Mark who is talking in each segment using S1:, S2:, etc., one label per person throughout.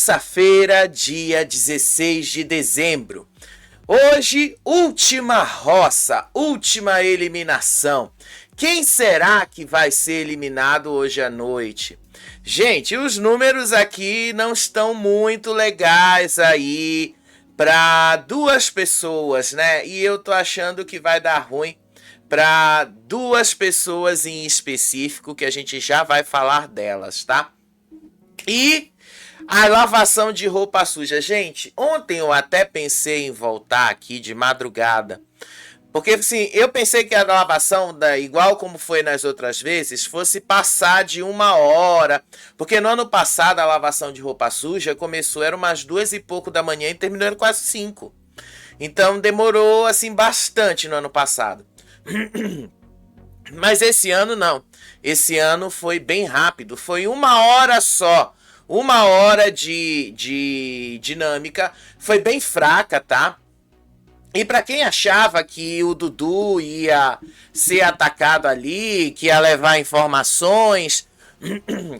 S1: terça-feira, dia 16 de dezembro. Hoje, última roça, última eliminação. Quem será que vai ser eliminado hoje à noite? Gente, os números aqui não estão muito legais aí para duas pessoas, né? E eu tô achando que vai dar ruim para duas pessoas em específico, que a gente já vai falar delas, tá? E a lavação de roupa suja. Gente, ontem eu até pensei em voltar aqui de madrugada. Porque assim, eu pensei que a lavação, igual como foi nas outras vezes, fosse passar de 1 hora. Porque no ano passado a lavação de roupa suja começou, era umas 2 e pouco da manhã e terminou quase 5. Então demorou assim bastante no ano passado. Mas esse ano não. Esse ano foi bem rápido. Foi 1 hora só. 1 hora de dinâmica. Foi bem fraca, tá? E para quem achava que o Dudu ia ser atacado ali, que ia levar informações,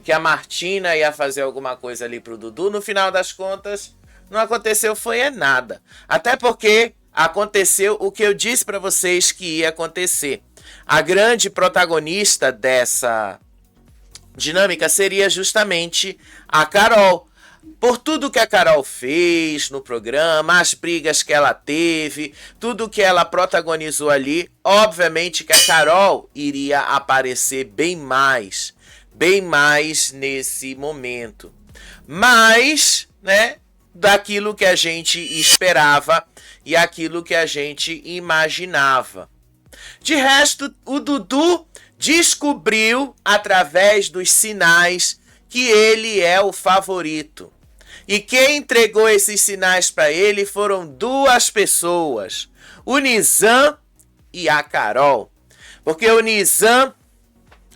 S1: que a Martina ia fazer alguma coisa ali pro Dudu, no final das contas, não aconteceu foi nada. Até porque aconteceu o que eu disse para vocês que ia acontecer. A grande protagonista dessa dinâmica seria justamente a Carol. Por tudo que a Carol fez no programa, as brigas que ela teve, tudo que ela protagonizou ali, obviamente que a Carol iria aparecer bem mais nesse momento. Mas, né, daquilo que a gente esperava e aquilo que a gente imaginava. De resto, o Dudu descobriu através dos sinais que ele é o favorito. E quem entregou esses sinais para ele foram duas pessoas, o Nizam e a Carol. Porque o Nizam,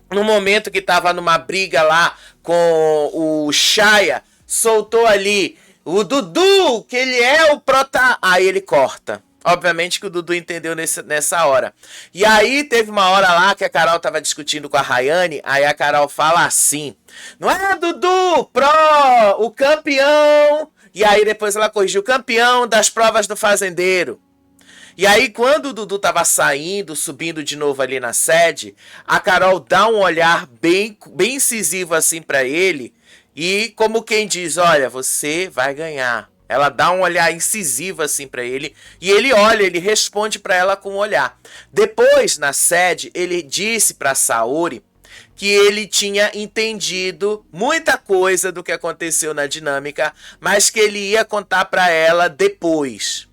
S1: no momento que estava numa briga lá com o Chaya, soltou ali o Dudu, que ele é o prota... Aí ele corta. Obviamente que o Dudu entendeu nessa hora. E aí teve uma hora lá que a Carol tava discutindo com a Rayane. Aí a Carol fala assim: não é Dudu, o campeão. E aí depois ela corrigiu: o campeão das provas do fazendeiro. E aí quando o Dudu tava saindo, subindo de novo ali na sede, a Carol dá um olhar bem incisivo assim pra ele. E como quem diz: olha, você vai ganhar. Ela dá um olhar incisivo assim para ele e ele olha, ele responde para ela com um olhar. Depois, na sede, ele disse para Saori que ele tinha entendido muita coisa do que aconteceu na dinâmica, mas que ele ia contar para ela depois.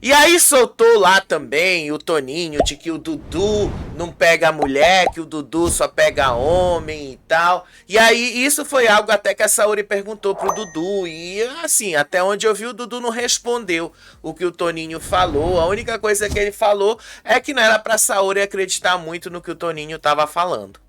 S1: E aí soltou lá também o Toninho de que o Dudu não pega a mulher, que o Dudu só pega homem e tal. E aí isso foi algo até que a Saori perguntou pro Dudu. E assim, até onde eu vi, o Dudu não respondeu o que o Toninho falou. A única coisa que ele falou é que não era pra Saori acreditar muito no que o Toninho tava falando.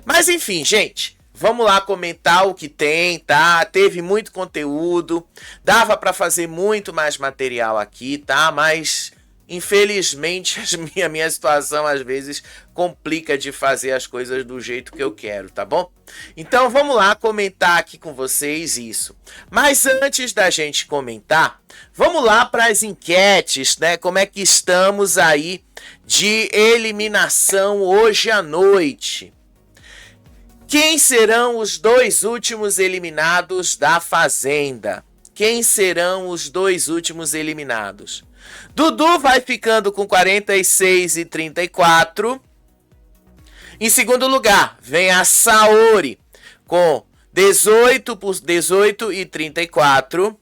S1: Mas enfim, gente. Vamos lá comentar o que tem, tá? Teve muito conteúdo, dava para fazer muito mais material aqui, tá? Mas, infelizmente, a minha situação às vezes complica de fazer as coisas do jeito que eu quero, tá bom? Então, vamos lá comentar aqui com vocês isso. Mas antes da gente comentar, vamos lá para as enquetes, né? Como é que estamos aí de eliminação hoje à noite? Quem serão os dois últimos eliminados da Fazenda? Quem serão os dois últimos eliminados? Dudu vai ficando com 46 e 34. Em segundo lugar, vem a Saori com 18 e 34.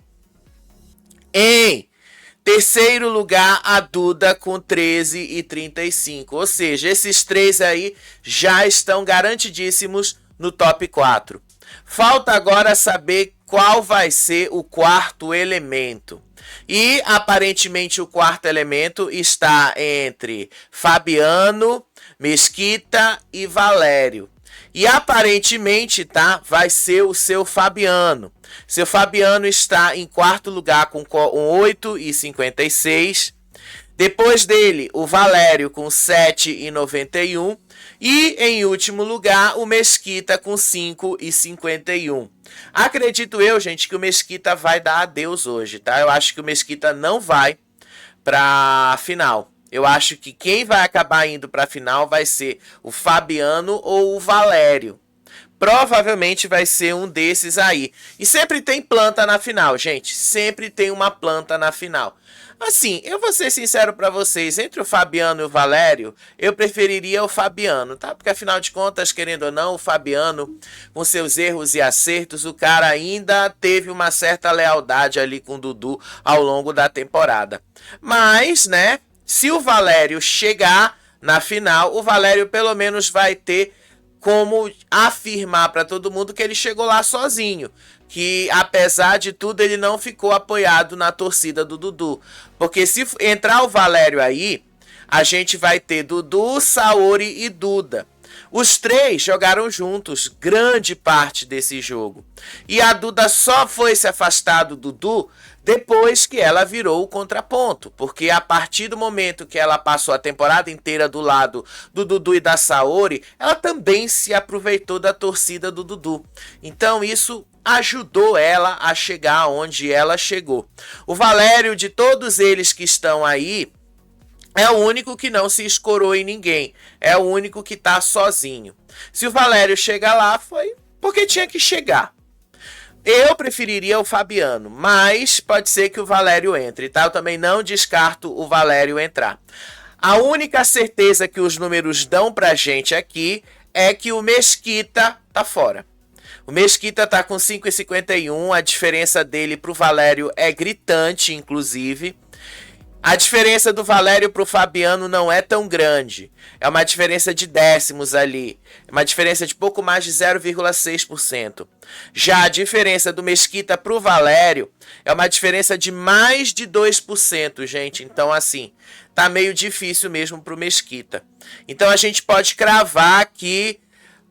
S1: Em terceiro lugar, a Duda com 13 e 35. Ou seja, esses três aí já estão garantidíssimos no top 4. Falta agora saber qual vai ser o quarto elemento. E aparentemente o quarto elemento está entre Fabiano, Mesquita e Valério. E aparentemente, tá, vai ser o seu Fabiano. Seu Fabiano está em quarto lugar com 8 e 56. Depois dele, o Valério com 7,91. E em último lugar, o Mesquita com 5,51. Acredito eu, gente, que o Mesquita vai dar adeus hoje, tá? Eu acho que o Mesquita não vai pra final. Eu acho que quem vai acabar indo pra final vai ser o Fabiano ou o Valério. Provavelmente vai ser um desses aí. E sempre tem planta na final, gente. Sempre tem uma planta na final. Assim, eu vou ser sincero pra vocês, entre o Fabiano e o Valério, eu preferiria o Fabiano, tá? Porque afinal de contas, querendo ou não, o Fabiano, com seus erros e acertos, o cara ainda teve uma certa lealdade ali com o Dudu ao longo da temporada. Mas, né, se o Valério chegar na final, o Valério pelo menos vai ter como afirmar para todo mundo que ele chegou lá sozinho, que apesar de tudo ele não ficou apoiado na torcida do Dudu, porque se entrar o Valério aí, a gente vai ter Dudu, Saori e Duda. Os três jogaram juntos grande parte desse jogo. E a Duda só foi se afastar do Dudu depois que ela virou o contraponto. Porque a partir do momento que ela passou a temporada inteira do lado do Dudu e da Saori, ela também se aproveitou da torcida do Dudu. Então isso ajudou ela a chegar onde ela chegou. O Valério, de todos eles que estão aí, é o único que não se escorou em ninguém. É o único que tá sozinho. Se o Valério chegar lá, foi porque tinha que chegar. Eu preferiria o Fabiano, mas pode ser que o Valério entre, tá? Eu também não descarto o Valério entrar. A única certeza que os números dão pra gente aqui é que o Mesquita tá fora. O Mesquita tá com 5,51, a diferença dele pro Valério é gritante, inclusive. A diferença do Valério para o Fabiano não é tão grande. É uma diferença de décimos ali. É uma diferença de pouco mais de 0,6%. Já a diferença do Mesquita para o Valério é uma diferença de mais de 2%, gente. Então, assim, tá meio difícil mesmo para o Mesquita. Então, a gente pode cravar que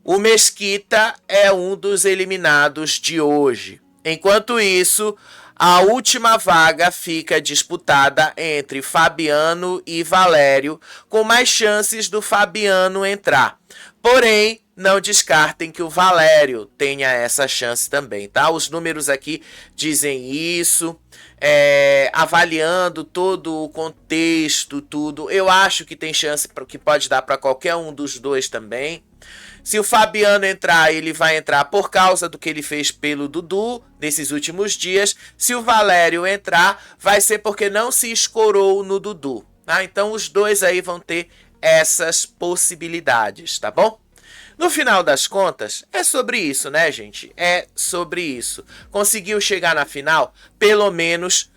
S1: o Mesquita é um dos eliminados de hoje. Enquanto isso, a última vaga fica disputada entre Fabiano e Valério, com mais chances do Fabiano entrar. Porém, não descartem que o Valério tenha essa chance também, tá? Os números aqui dizem isso. Avaliando todo o contexto, tudo, eu acho que tem chance que pode dar para qualquer um dos dois também. Se o Fabiano entrar, ele vai entrar por causa do que ele fez pelo Dudu nesses últimos dias. Se o Valério entrar, vai ser porque não se escorou no Dudu. Tá? Então os dois aí vão ter essas possibilidades, tá bom? No final das contas, é sobre isso, né, gente? É sobre isso. Conseguiu chegar na final? Pelo menos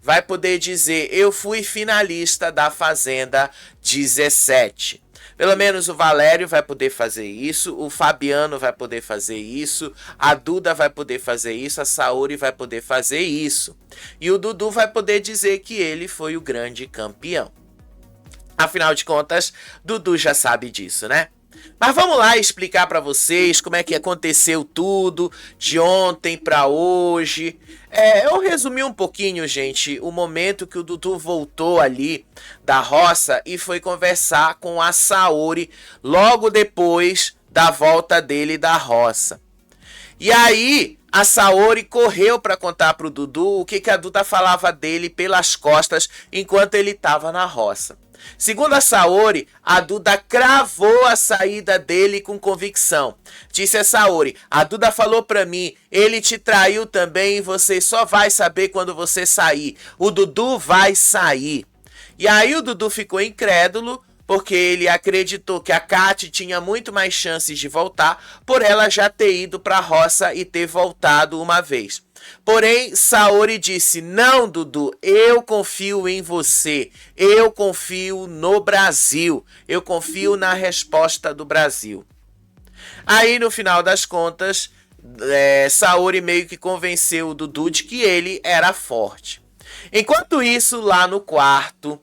S1: vai poder dizer: eu fui finalista da Fazenda 17. Pelo menos o Valério vai poder fazer isso, o Fabiano vai poder fazer isso, a Duda vai poder fazer isso, a Saori vai poder fazer isso. E o Dudu vai poder dizer que ele foi o grande campeão. Afinal de contas, Dudu já sabe disso, né? Mas vamos lá explicar para vocês como é que aconteceu tudo de ontem para hoje. Eu resumi um pouquinho, gente, o momento que o Dudu voltou ali da roça e foi conversar com a Saori logo depois da volta dele da roça. E aí, a Saori correu para contar pro Dudu o que a Duda falava dele pelas costas enquanto ele estava na roça. Segundo a Saori, a Duda cravou a saída dele com convicção. Disse a Saori: a Duda falou pra mim, ele te traiu também e você só vai saber quando você sair. O Dudu vai sair. E aí o Dudu ficou incrédulo, porque ele acreditou que a Kati tinha muito mais chances de voltar, por ela já ter ido pra roça e ter voltado uma vez. Porém, Saori disse: não, Dudu, eu confio em você, eu confio no Brasil, eu confio na resposta do Brasil. Aí, no final das contas, Saori meio que convenceu o Dudu de que ele era forte. Enquanto isso, lá no quarto,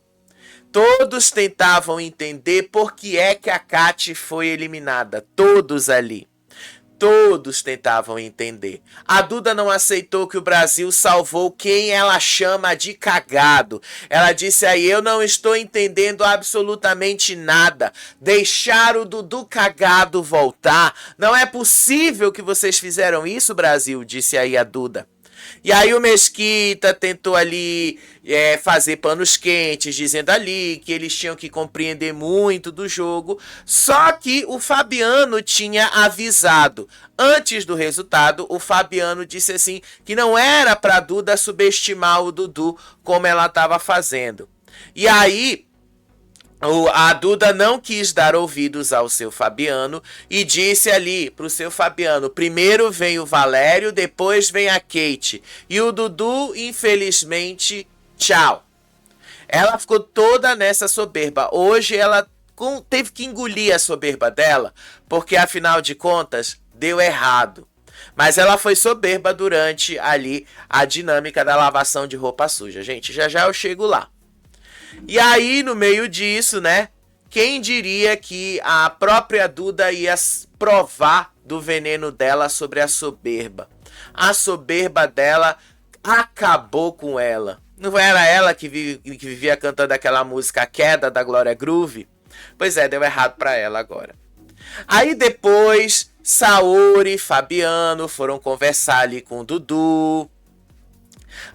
S1: todos tentavam entender por que é que a Kati foi eliminada, todos ali. Todos tentavam entender. A Duda não aceitou que o Brasil salvou quem ela chama de cagado. Ela disse aí, eu não estou entendendo absolutamente nada. Deixar o Dudu cagado voltar. Não é possível que vocês fizeram isso, Brasil, disse aí a Duda. E aí o Mesquita tentou ali fazer panos quentes, dizendo ali que eles tinham que compreender muito do jogo. Só que o Fabiano tinha avisado. Antes do resultado, o Fabiano disse assim que não era para Duda subestimar o Dudu como ela estava fazendo. E aí a Duda não quis dar ouvidos ao seu Fabiano e disse ali pro seu Fabiano, primeiro vem o Valério, depois vem a Kate. E o Dudu, infelizmente, tchau. Ela ficou toda nessa soberba. Hoje ela teve que engolir a soberba dela, porque afinal de contas, deu errado. Mas ela foi soberba durante ali a dinâmica da lavação de roupa suja. Gente, já já eu chego lá. E aí, no meio disso, né? Quem diria que a própria Duda ia provar do veneno dela sobre a soberba. A soberba dela acabou com ela. Não era ela que vivia cantando aquela música A Queda, da Glória Groove? Pois é, deu errado pra ela agora. Aí depois, Saori e Fabiano foram conversar ali com o Dudu.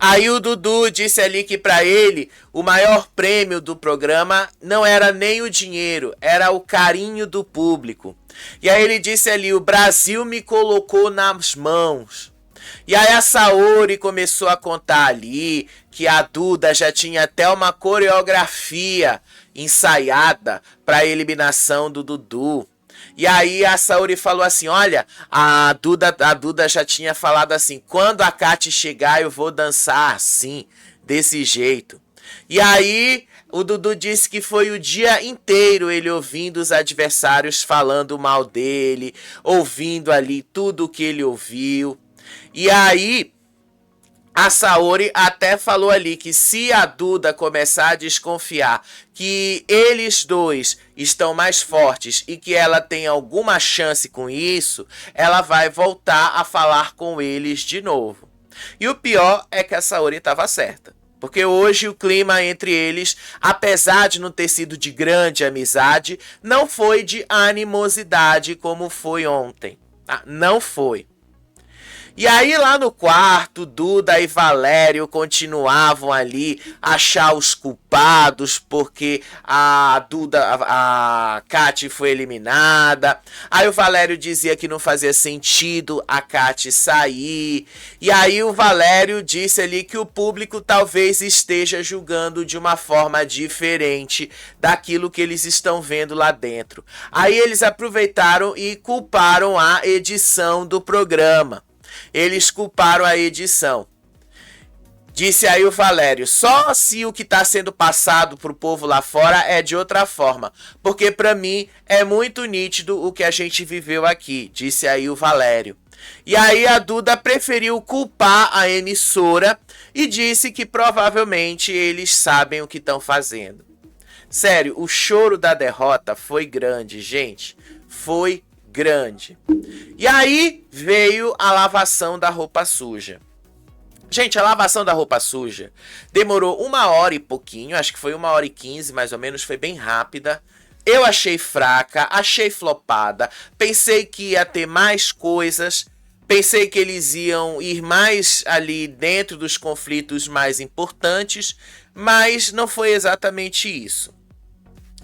S1: Aí o Dudu disse ali que para ele o maior prêmio do programa não era nem o dinheiro, era o carinho do público. E aí ele disse ali, o Brasil me colocou nas mãos. E aí a Saori começou a contar ali que a Duda já tinha até uma coreografia ensaiada para a eliminação do Dudu. E aí a Saori falou assim, olha, a Duda já tinha falado assim, quando a Kate chegar eu vou dançar assim, desse jeito. E aí o Dudu disse que foi o dia inteiro ele ouvindo os adversários falando mal dele, ouvindo ali tudo o que ele ouviu. E aí a Saori até falou ali que se a Duda começar a desconfiar que eles dois estão mais fortes e que ela tem alguma chance com isso, ela vai voltar a falar com eles de novo. E o pior é que a Saori estava certa. Porque hoje o clima entre eles, apesar de não ter sido de grande amizade, não foi de animosidade como foi ontem. Tá? Não foi. E aí lá no quarto, Duda e Valério continuavam ali a achar os culpados porque a Kate foi eliminada. Aí o Valério dizia que não fazia sentido a Kate sair. E aí o Valério disse ali que o público talvez esteja julgando de uma forma diferente daquilo que eles estão vendo lá dentro. Aí eles aproveitaram e culparam a edição do programa. Eles culparam a edição. Disse aí o Valério, só se o que está sendo passado para o povo lá fora é de outra forma. Porque para mim é muito nítido o que a gente viveu aqui, disse aí o Valério. E aí a Duda preferiu culpar a emissora e disse que provavelmente eles sabem o que estão fazendo. Sério, o choro da derrota foi grande, gente. Foi grande. E aí veio a lavação da roupa suja. Gente, a lavação da roupa suja demorou 1h e pouquinho, acho que foi 1h15 mais ou menos, foi bem rápida. Eu achei fraca, achei flopada, pensei que ia ter mais coisas, pensei que eles iam ir mais ali dentro dos conflitos mais importantes, mas não foi exatamente isso.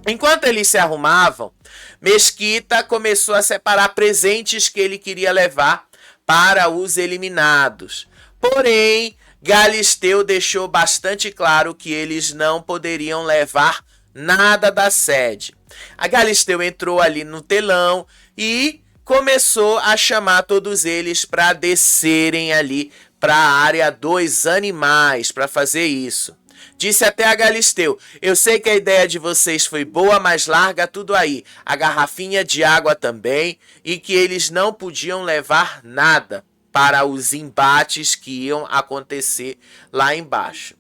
S1: Enquanto eles se arrumavam, Mesquita começou a separar presentes que ele queria levar para os eliminados. Porém, Galisteu deixou bastante claro que eles não poderiam levar nada da sede. A Galisteu entrou ali no telão e começou a chamar todos eles para descerem ali para a área dos animais para fazer isso. Disse até a Galisteu, eu sei que a ideia de vocês foi boa, mas larga tudo aí, a garrafinha de água também, e que eles não podiam levar nada para os embates que iam acontecer lá embaixo.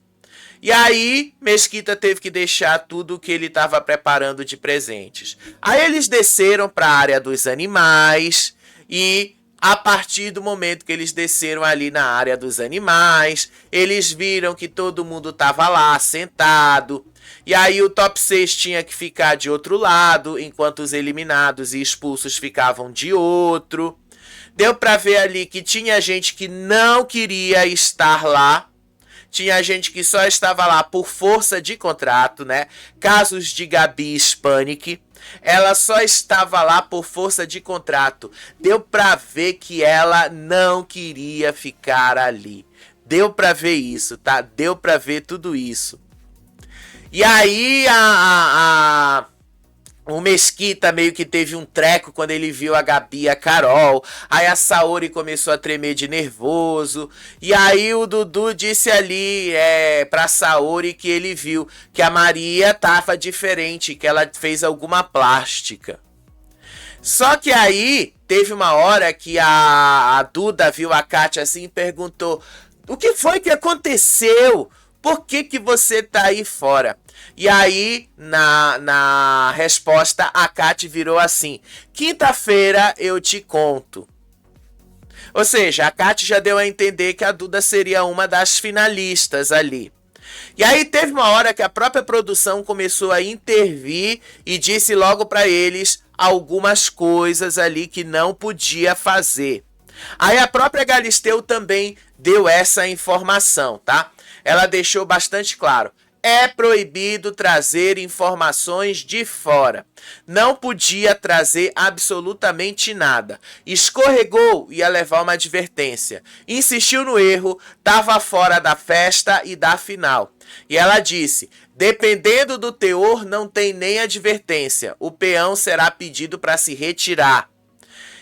S1: E aí, Mesquita teve que deixar tudo o que ele estava preparando de presentes. Aí eles desceram para a área dos animais e A partir do momento que eles desceram ali na área dos animais, eles viram que todo mundo estava lá sentado. E aí o top 6 tinha que ficar de outro lado, enquanto os eliminados e expulsos ficavam de outro. Deu pra ver ali que tinha gente que não queria estar lá. Tinha gente que só estava lá por força de contrato, né? Casos de Gabi Spanik. Ela só estava lá por força de contrato. Deu pra ver que ela não queria ficar ali. Deu pra ver isso, tá? Deu pra ver tudo isso. E aí o Mesquita meio que teve um treco quando ele viu a Gabi e a Carol. Aí a Saori começou a tremer de nervoso. E aí o Dudu disse ali pra Saori que ele viu que a Maria tava diferente, que ela fez alguma plástica. Só que aí teve uma hora que a Duda viu a Kátia assim e perguntou: o que foi que aconteceu? Por que você tá aí fora? E aí, na resposta, a Kátia virou assim: quinta-feira eu te conto. Ou seja, a Kátia já deu a entender que a Duda seria uma das finalistas ali. E aí teve uma hora que a própria produção começou a intervir e disse logo para eles algumas coisas ali que não podia fazer. Aí a própria Galisteu também deu essa informação, tá? Ela deixou bastante claro: é proibido trazer informações de fora. Não podia trazer absolutamente nada. Escorregou, ia levar uma advertência. Insistiu no erro, estava fora da festa e da final. E ela disse: dependendo do teor, não tem nem advertência. O peão será pedido para se retirar.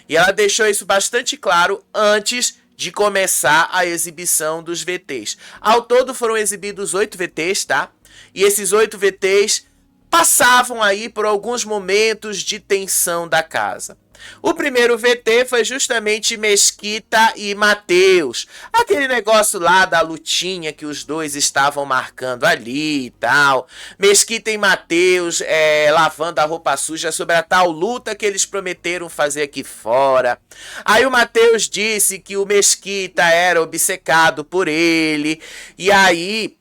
S1: E ela deixou isso bastante claro antes de começar a exibição dos VTs. Ao todo foram exibidos 8 VTs, tá? E esses 8 VTs passavam aí por alguns momentos de tensão da casa. O primeiro VT foi justamente Mesquita e Matheus. Aquele negócio lá da lutinha que os dois estavam marcando ali e tal. Mesquita e Matheus lavando a roupa suja sobre a tal luta que eles prometeram fazer aqui fora. Aí o Matheus disse que o Mesquita era obcecado por ele. E aí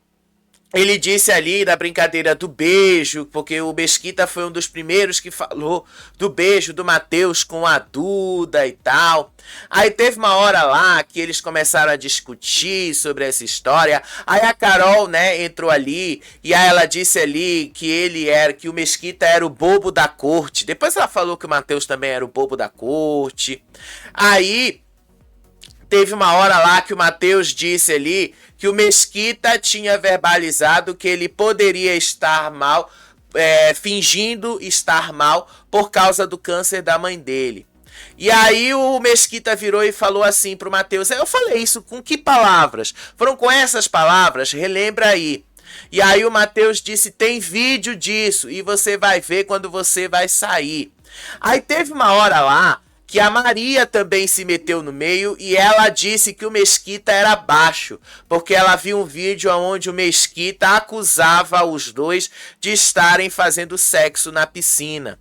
S1: ele disse ali na brincadeira do beijo, porque o Mesquita foi um dos primeiros que falou do beijo do Matheus com a Duda e tal. Aí teve uma hora lá que eles começaram a discutir sobre essa história. Aí a Carol, né, entrou ali e aí ela disse ali que o Mesquita era o bobo da corte. Depois ela falou que o Matheus também era o bobo da corte. Aí teve uma hora lá que o Matheus disse ali que o Mesquita tinha verbalizado que ele poderia estar mal, fingindo estar mal por causa do câncer da mãe dele. E aí o Mesquita virou e falou assim pro Matheus: eu falei isso com que palavras? Foram com essas palavras? Relembra aí. E aí o Matheus disse: tem vídeo disso e você vai ver quando você vai sair. Aí teve uma hora lá que a Maria também se meteu no meio e ela disse que o Mesquita era baixo, porque ela viu um vídeo onde o Mesquita acusava os dois de estarem fazendo sexo na piscina.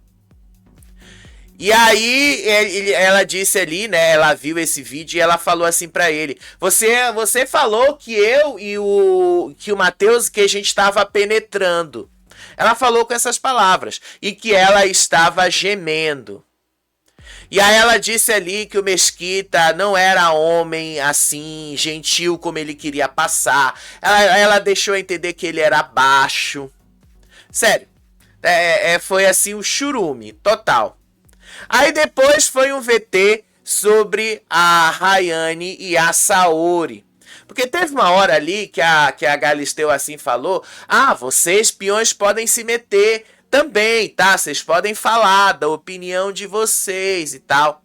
S1: E aí ela disse ali, né, ela viu esse vídeo e ela falou assim pra ele: você falou que eu e o Matheus, que a gente estava penetrando. Ela falou com essas palavras e que ela estava gemendo. E aí ela disse ali que o Mesquita não era homem assim, gentil como ele queria passar. Ela deixou entender que ele era baixo. Sério, foi assim um churume total. Aí depois foi um VT sobre a Rayane e a Saori. Porque teve uma hora ali que a Galisteu assim falou: vocês peões podem se meter também, tá? Vocês podem falar da opinião de vocês e tal.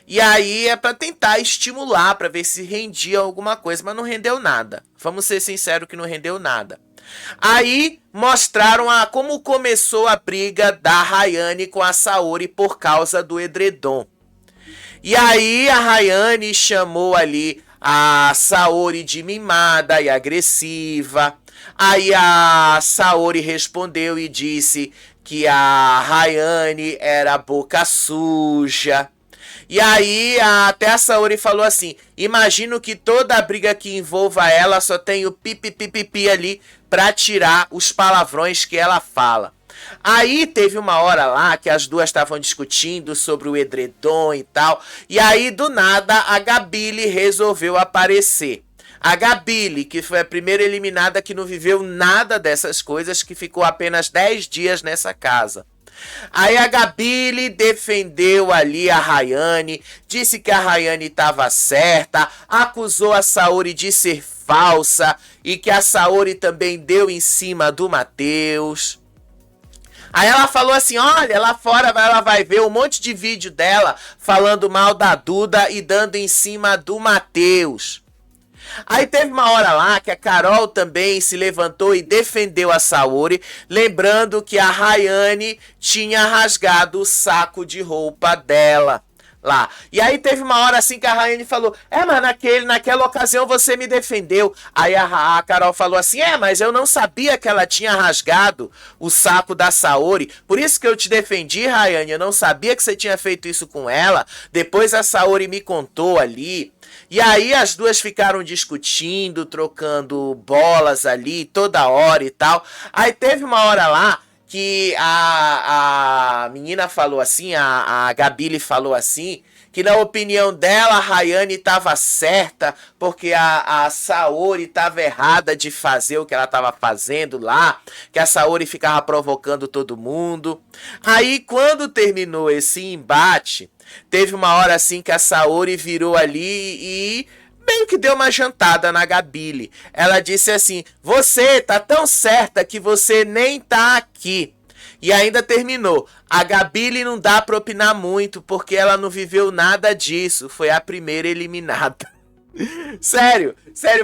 S1: E aí é pra tentar estimular, pra ver se rendia alguma coisa, mas não rendeu nada. Vamos ser sinceros que não rendeu nada. Aí mostraram como começou a briga da Rayane com a Saori por causa do edredom. E aí a Rayane chamou ali a Saori de mimada e agressiva. Aí a Saori respondeu e disse que a Rayane era boca suja. E aí até a Saori falou assim, imagino que toda a briga que envolva ela só tem o pipi ali pra tirar os palavrões que ela fala. Aí teve uma hora lá que as duas estavam discutindo sobre o edredom e tal. E aí do nada a Gabile resolveu aparecer. A Gabile, que foi a primeira eliminada que não viveu nada dessas coisas, que ficou apenas 10 dias nessa casa. Aí a Gabile defendeu ali a Rayane, disse que a Rayane estava certa, acusou a Saori de ser falsa e que a Saori também deu em cima do Matheus. Aí ela falou assim, olha, lá fora ela vai ver um monte de vídeo dela falando mal da Duda e dando em cima do Matheus. Aí teve uma hora lá que a Carol também se levantou e defendeu a Saori, lembrando que a Rayane tinha rasgado o saco de roupa dela lá. E aí teve uma hora assim que a Rayane falou, mas naquela ocasião você me defendeu. Aí a Carol falou assim, mas eu não sabia que ela tinha rasgado o saco da Saori, por isso que eu te defendi, Rayane, eu não sabia que você tinha feito isso com ela. Depois a Saori me contou ali. E aí as duas ficaram discutindo, trocando bolas ali toda hora e tal. Aí teve uma hora lá que a menina falou assim, a Gabile falou assim, que na opinião dela a Rayane estava certa, porque a Saori estava errada de fazer o que ela estava fazendo lá, que a Saori ficava provocando todo mundo. Aí quando terminou esse embate, teve uma hora assim que a Saori virou ali e meio que deu uma jantada na Gabile. Ela disse assim, você tá tão certa que você nem tá aqui. E ainda terminou, a Gabile não dá pra opinar muito, porque ela não viveu nada disso, foi a primeira eliminada. Sério,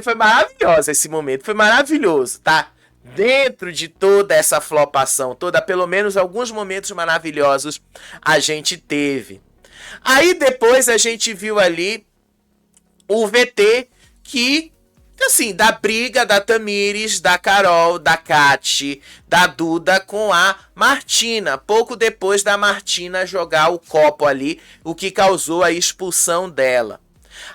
S1: foi maravilhoso esse momento, foi maravilhoso, tá? Dentro de toda essa flopação toda, pelo menos alguns momentos maravilhosos a gente teve. Aí depois a gente viu ali o VT que, assim, da briga da Tamires, da Carol, da Kati, da Duda com a Martina. Pouco depois da Martina jogar o copo ali, o que causou a expulsão dela.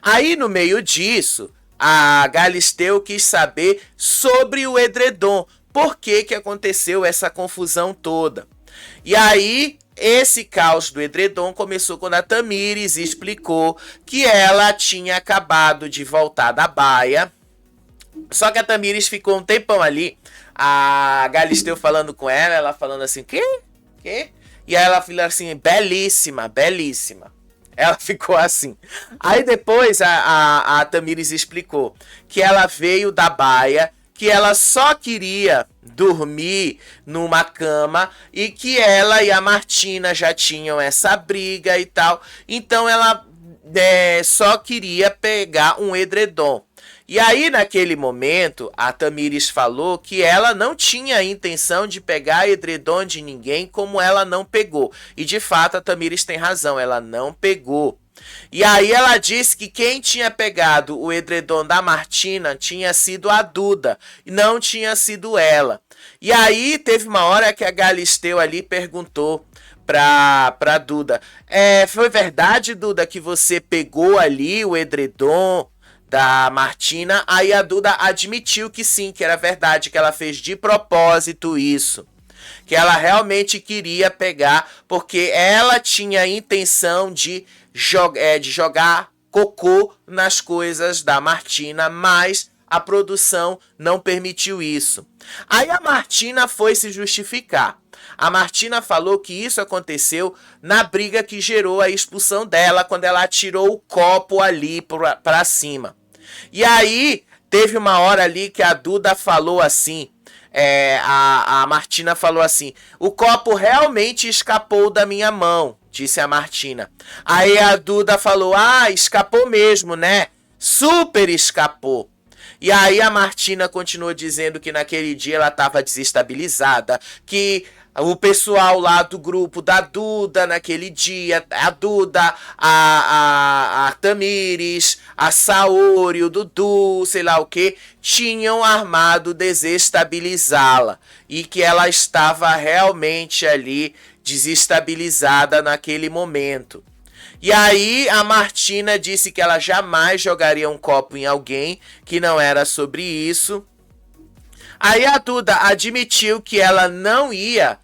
S1: Aí no meio disso, a Galisteu quis saber sobre o edredom. Por que que aconteceu essa confusão toda? E aí esse caos do edredom começou quando a Tamires explicou que ela tinha acabado de voltar da baia. Só que a Tamires ficou um tempão ali, a Galisteu falando com ela, ela falando assim, quê? E aí ela falou assim, belíssima, belíssima. Ela ficou assim. Aí depois a Tamires explicou que ela veio da baia, que ela só queria dormir numa cama e que ela e a Martina já tinham essa briga e tal. Então ela só queria pegar um edredom. E aí naquele momento a Tamires falou que ela não tinha a intenção de pegar edredom de ninguém, como ela não pegou. E de fato a Tamires tem razão, ela não pegou. E aí ela disse que quem tinha pegado o edredom da Martina tinha sido a Duda, e não tinha sido ela. E aí teve uma hora que a Galisteu ali perguntou pra Duda, foi verdade, Duda, que você pegou ali o edredom da Martina? Aí a Duda admitiu que sim, que era verdade, que ela fez de propósito isso. Que ela realmente queria pegar, porque ela tinha a intenção de jogar cocô nas coisas da Martina, mas a produção não permitiu isso. Aí a Martina foi se justificar. A Martina falou que isso aconteceu na briga que gerou a expulsão dela, quando ela atirou o copo ali para cima. E aí teve uma hora ali que a Duda falou assim, a Martina falou assim, o copo realmente escapou da minha mão, disse a Martina. Aí a Duda falou, escapou mesmo, né? Super escapou. E aí a Martina continuou dizendo que naquele dia ela estava desestabilizada, que o pessoal lá do grupo da Duda naquele dia, a Duda, a Tamires, a Saori, o Dudu, sei lá o que, tinham armado desestabilizá-la. E que ela estava realmente ali desestabilizada naquele momento. E aí a Martina disse que ela jamais jogaria um copo em alguém, que não era sobre isso. Aí a Duda admitiu que ela não ia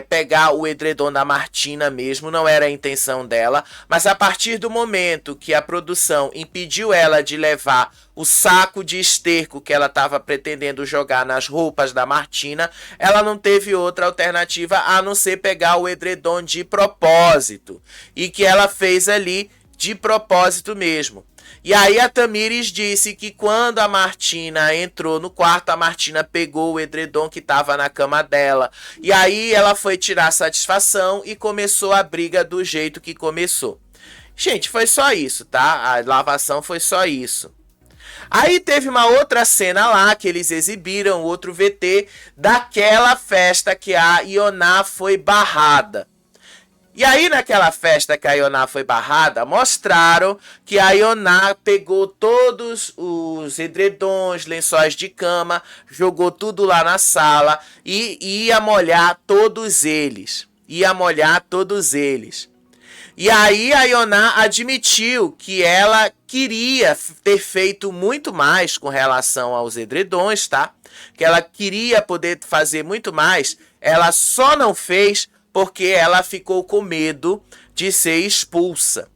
S1: pegar o edredom da Martina mesmo, não era a intenção dela, mas a partir do momento que a produção impediu ela de levar o saco de esterco que ela estava pretendendo jogar nas roupas da Martina, ela não teve outra alternativa a não ser pegar o edredom de propósito, e que ela fez ali de propósito mesmo. E aí a Tamires disse que quando a Martina entrou no quarto, a Martina pegou o edredom que estava na cama dela. E aí ela foi tirar satisfação e começou a briga do jeito que começou. Gente, foi só isso, tá? A lavação foi só isso. Aí teve uma outra cena lá que eles exibiram, outro VT, daquela festa que a Ioná foi barrada. E aí, naquela festa que a Ioná foi barrada, mostraram que a Ioná pegou todos os edredons, lençóis de cama, jogou tudo lá na sala e ia molhar todos eles. Ia molhar todos eles. E aí a Ioná admitiu que ela queria ter feito muito mais com relação aos edredons, tá? Que ela queria poder fazer muito mais, ela só não fez porque ela ficou com medo de ser expulsa.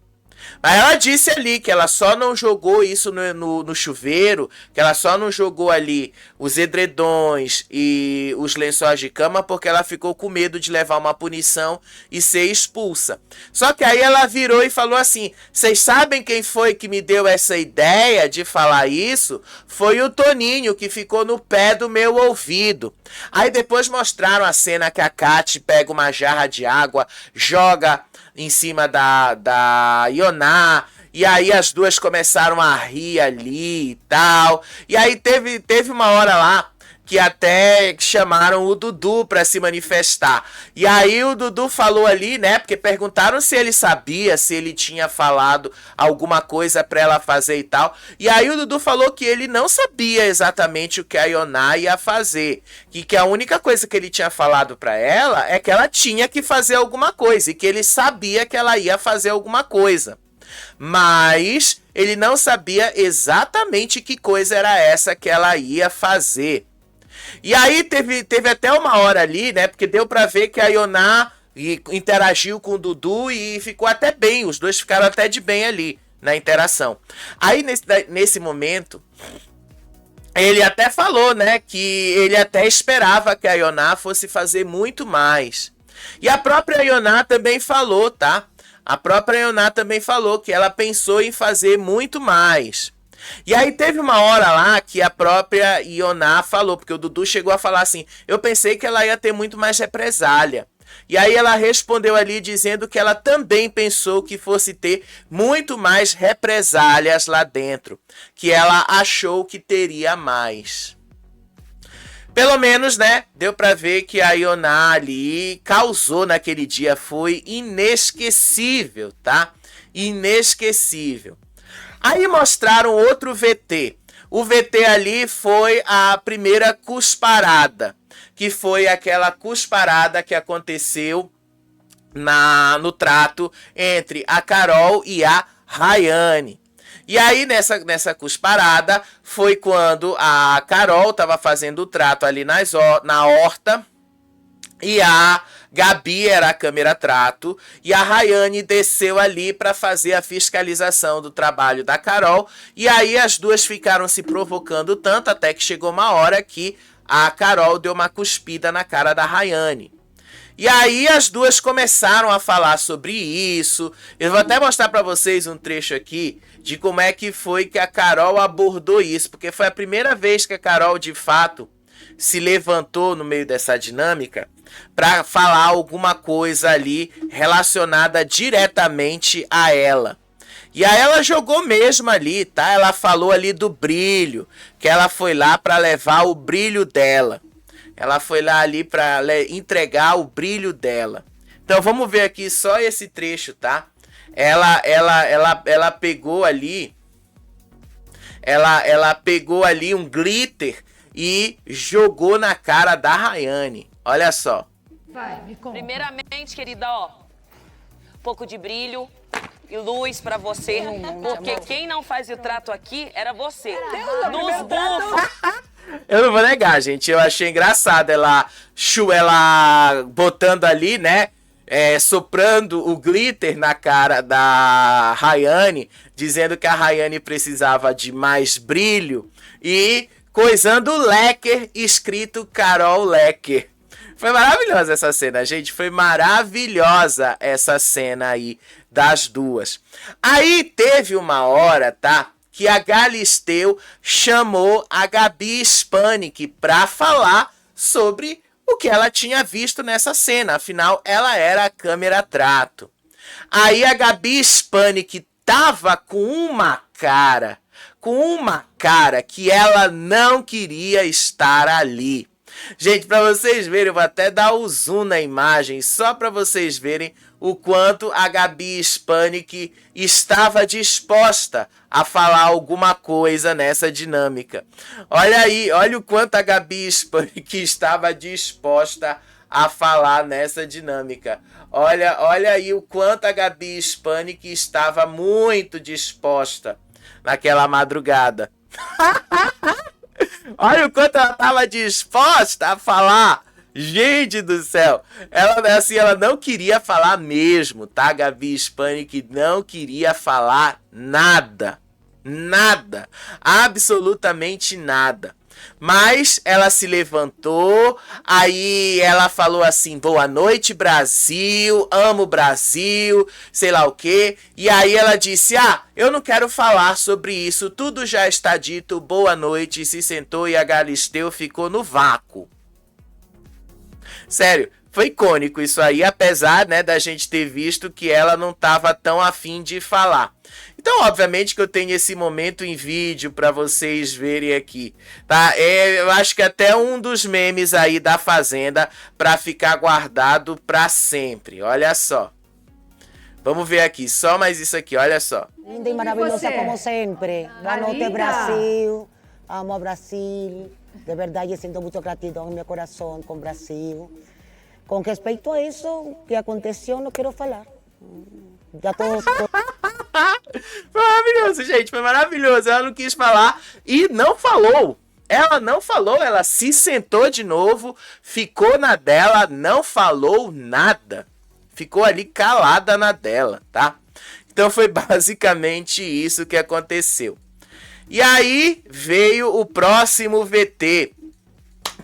S1: Mas ela disse ali que ela só não jogou isso no chuveiro, que ela só não jogou ali os edredons e os lençóis de cama porque ela ficou com medo de levar uma punição e ser expulsa. Só que aí ela virou e falou assim: vocês sabem quem foi que me deu essa ideia de falar isso? Foi o Toninho, que ficou no pé do meu ouvido. Aí depois mostraram a cena que a Kati pega uma jarra de água, joga em cima da Ioná, e aí as duas começaram a rir ali e tal. E aí teve uma hora lá que até chamaram o Dudu para se manifestar. E aí o Dudu falou ali, né, porque perguntaram se ele sabia, se ele tinha falado alguma coisa para ela fazer e tal. E aí o Dudu falou que ele não sabia exatamente o que a Ioná ia fazer, que a única coisa que ele tinha falado para ela é que ela tinha que fazer alguma coisa e que ele sabia que ela ia fazer alguma coisa. Mas ele não sabia exatamente que coisa era essa que ela ia fazer. E aí teve até uma hora ali, né? Porque deu pra ver que a Ioná interagiu com o Dudu e ficou até bem. Os dois ficaram até de bem ali na interação. Aí nesse momento, ele até falou, né? Que ele até esperava que a Ioná fosse fazer muito mais. E a própria Ioná também falou, tá? A própria Ioná também falou que ela pensou em fazer muito mais. E aí teve uma hora lá que a própria Ioná falou, porque o Dudu chegou a falar assim: eu pensei que ela ia ter muito mais represália. E aí ela respondeu ali dizendo que ela também pensou que fosse ter muito mais represálias lá dentro, que ela achou que teria mais. Pelo menos, né, deu pra ver que a Ioná ali causou naquele dia, foi inesquecível, tá? Inesquecível. Aí mostraram outro VT. O VT ali foi a primeira cusparada, que foi aquela cusparada que aconteceu no trato entre a Carol e a Rayane. E aí nessa cusparada foi quando a Carol estava fazendo o trato ali na horta e a Gabi era a câmera trato e a Rayane desceu ali para fazer a fiscalização do trabalho da Carol. E aí as duas ficaram se provocando tanto até que chegou uma hora que a Carol deu uma cuspida na cara da Rayane. E aí as duas começaram a falar sobre isso. Eu vou até mostrar para vocês um trecho aqui de como é que foi que a Carol abordou isso, porque foi a primeira vez que a Carol de fato se levantou no meio dessa dinâmica para falar alguma coisa ali relacionada diretamente a ela. E aí ela jogou mesmo ali, tá? Ela falou ali do brilho, que ela foi lá para levar o brilho dela. Ela foi lá ali para entregar o brilho dela. Então vamos ver aqui só esse trecho, tá? Ela pegou ali, ela pegou ali um glitter e jogou na cara da Rayane. Olha só.
S2: Vai, me conta. Primeiramente, querida, ó, um pouco de brilho, e luz pra você, porque quem não fazia o trato aqui era você. Nos bufos.
S1: Eu não vou negar, gente. Eu achei engraçado ela botando ali, né? Soprando o glitter na cara da Rayane, dizendo que a Rayane precisava de mais brilho e coisando Lecker, escrito Carol Lecker. Foi maravilhosa essa cena, gente. Foi maravilhosa essa cena aí das duas. Aí teve uma hora, tá? Que a Galisteu chamou a Gabi Spanik pra falar sobre o que ela tinha visto nessa cena. Afinal, ela era a câmera trato. Aí a Gabi Spanik tava com uma cara que ela não queria estar ali. Gente, para vocês verem, eu vou até dar o zoom na imagem, só para vocês verem o quanto a Gabi Spanik estava disposta a falar alguma coisa nessa dinâmica. Olha aí, olha o quanto a Gabi Spanik estava disposta a falar nessa dinâmica. Olha aí o quanto a Gabi Spanik estava muito disposta naquela madrugada. Olha o quanto ela estava disposta a falar. Gente do céu. Ela não queria falar mesmo, tá? Gabi Spanik não queria falar nada. Nada. Absolutamente nada. Mas ela se levantou, aí ela falou assim, boa noite Brasil, amo Brasil, sei lá o quê. E aí ela disse, eu não quero falar sobre isso, tudo já está dito, boa noite, se sentou e a Galisteu ficou no vácuo. Sério, foi icônico isso aí, apesar, né, da gente ter visto que ela não estava tão afim de falar. Então, obviamente que eu tenho esse momento em vídeo para vocês verem aqui, tá? Eu acho que até um dos memes aí da Fazenda para ficar guardado para sempre. Olha só. Vamos ver aqui, só mais isso aqui, olha só.
S3: Linda e maravilhosa como sempre. Boa noite, Brasil. Amo a Brasil. De verdade, sinto muita gratidão no meu coração com o Brasil. Com respeito a isso que aconteceu, não quero falar. Já tô...
S1: Foi maravilhoso, gente, foi maravilhoso. Ela não quis falar e não falou. Ela não falou, ela se sentou de novo, ficou na dela, não falou nada. Ficou ali calada na dela, tá? Então foi basicamente isso que aconteceu. E aí veio o próximo VT,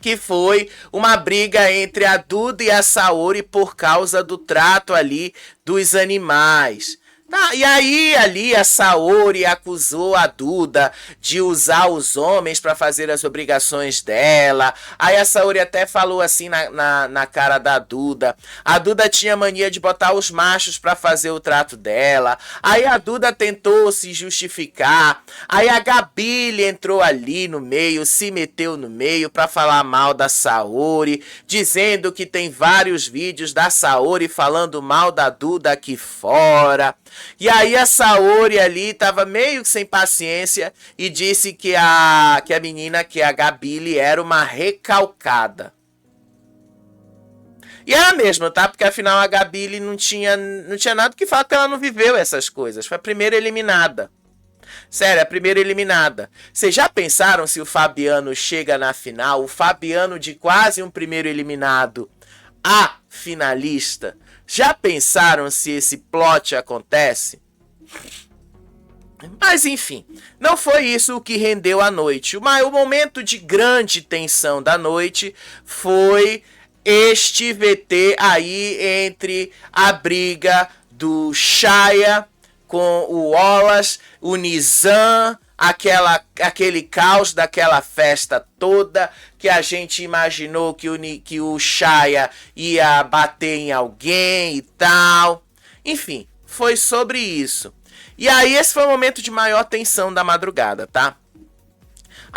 S1: que foi uma briga entre a Duda e a Saori por causa do trato ali dos animais. Tá, e aí ali a Saori acusou a Duda de usar os homens para fazer as obrigações dela. Aí a Saori até falou assim na cara da Duda. A Duda tinha mania de botar os machos para fazer o trato dela. Aí a Duda tentou se justificar. Aí a Gabi entrou ali no meio, se meteu no meio para falar mal da Saori, dizendo que tem vários vídeos da Saori falando mal da Duda aqui fora. E aí a Saori ali tava meio que sem paciência e disse que a menina, que a Gabi, era uma recalcada. E era mesmo, tá? Porque afinal a Gabi não tinha nada que falar, porque ela não viveu essas coisas. Foi a primeira eliminada. Sério, a primeira eliminada. Vocês já pensaram se o Fabiano chega na final? O Fabiano de quase um primeiro eliminado a finalista? Já pensaram se esse plot acontece? Mas enfim, não foi isso o que rendeu a noite. O momento de grande tensão da noite foi este VT aí entre a briga do Shaya com o Wallace, o Nizam, aquele caos daquela festa toda, que a gente imaginou que o Shaya ia bater em alguém e tal. Enfim, foi sobre isso. E aí esse foi o momento de maior tensão da madrugada, tá?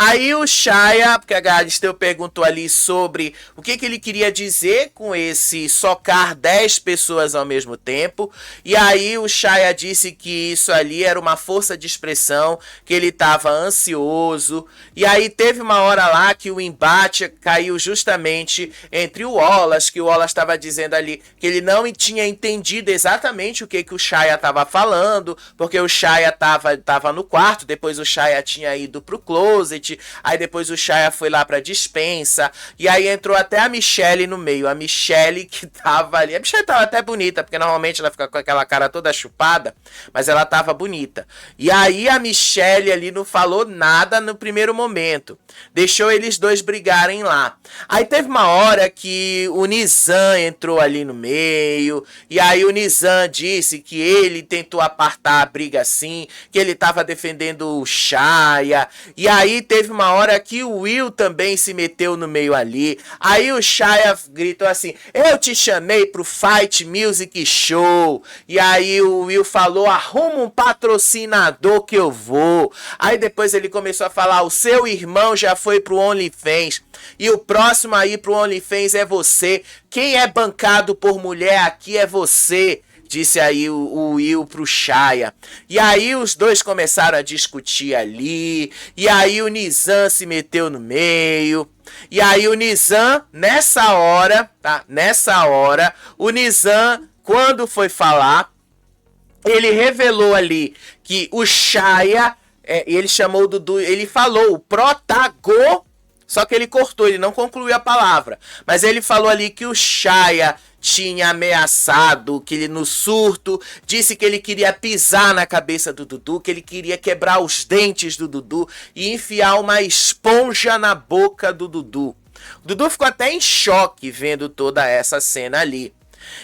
S1: Aí o Chaya, porque a Galisteu perguntou ali sobre o que ele queria dizer com esse socar 10 pessoas ao mesmo tempo. E aí o Chaya disse que isso ali era uma força de expressão, que ele estava ansioso. E aí teve uma hora lá que o embate caiu justamente entre o Wallace, que o Wallace estava dizendo ali que ele não tinha entendido exatamente o que o Chaya estava falando, porque o Chaya estava no quarto, depois o Chaya tinha ido pro closet, aí depois o Chaya foi lá pra dispensa, e aí entrou até a Michelle no meio, a Michelle que tava ali, a Michelle tava até bonita, porque normalmente ela fica com aquela cara toda chupada, mas ela tava bonita, e aí a Michelle ali não falou nada no primeiro momento, deixou eles dois brigarem lá, aí teve uma hora que o Nizam entrou ali no meio, e aí o Nizam disse que ele tentou apartar a briga assim, que ele tava defendendo o Chaya, e aí teve uma hora que o Will também se meteu no meio ali. Aí o Chaya gritou assim: eu te chamei pro Fight Music Show. E aí o Will falou: arruma um patrocinador que eu vou. Aí depois ele começou a falar: o seu irmão já foi pro OnlyFans. E o próximo aí pro OnlyFans é você. Quem é bancado por mulher aqui é você. Disse aí o Will pro Chaya. E aí os dois começaram a discutir ali. E aí o Nizam se meteu no meio. E aí o Nizam, nessa hora, tá? Nessa hora, o Nizam, quando foi falar, ele revelou ali que o Chaya, ele chamou o Dudu, ele falou o protagonista. Só que ele cortou, ele não concluiu a palavra. Mas ele falou ali que o Chaya tinha ameaçado, que ele no surto disse que ele queria pisar na cabeça do Dudu, que ele queria quebrar os dentes do Dudu e enfiar uma esponja na boca do Dudu. O Dudu ficou até em choque vendo toda essa cena ali.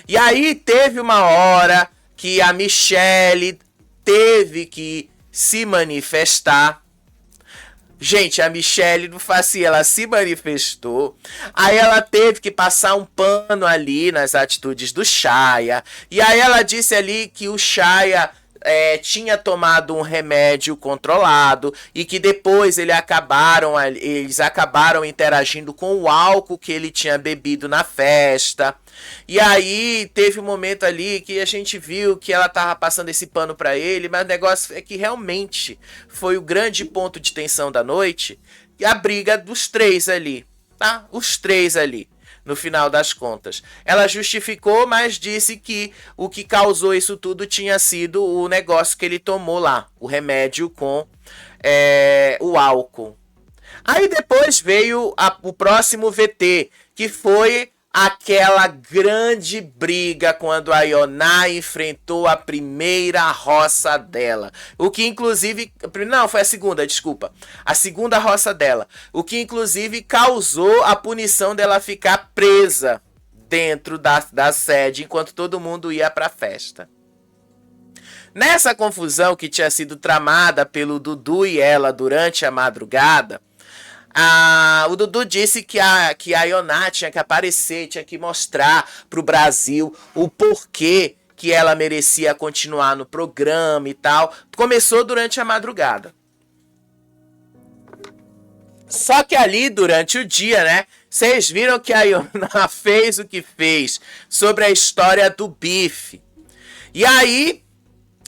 S1: E aí teve uma hora que a Michelle teve que se manifestar. Gente, a Michelle não fazia, ela se manifestou, aí ela teve que passar um pano ali nas atitudes do Chaya, e aí ela disse ali que o Chaya tinha tomado um remédio controlado e que depois eles acabaram interagindo com o álcool que ele tinha bebido na festa. E aí teve um momento ali que a gente viu que ela tava passando esse pano pra ele, mas o negócio é que realmente foi o grande ponto de tensão da noite, a briga dos três ali, tá? Os três ali. No final das contas, ela justificou, mas disse que o que causou isso tudo tinha sido o negócio que ele tomou lá, o remédio com o álcool. Aí depois veio o próximo VT, que foi aquela grande briga quando a Ioná enfrentou a primeira roça dela. O que inclusive... Não, foi a segunda, desculpa. A segunda roça dela. O que inclusive causou a punição dela ficar presa dentro da sede enquanto todo mundo ia pra festa. Nessa confusão que tinha sido tramada pelo Dudu e ela durante a madrugada, o Dudu disse que a Ioná tinha que aparecer, tinha que mostrar pro Brasil o porquê que ela merecia continuar no programa e tal. Começou durante a madrugada. Só que ali, durante o dia, né, vocês viram que a Ioná fez o que fez sobre a história do bife. E aí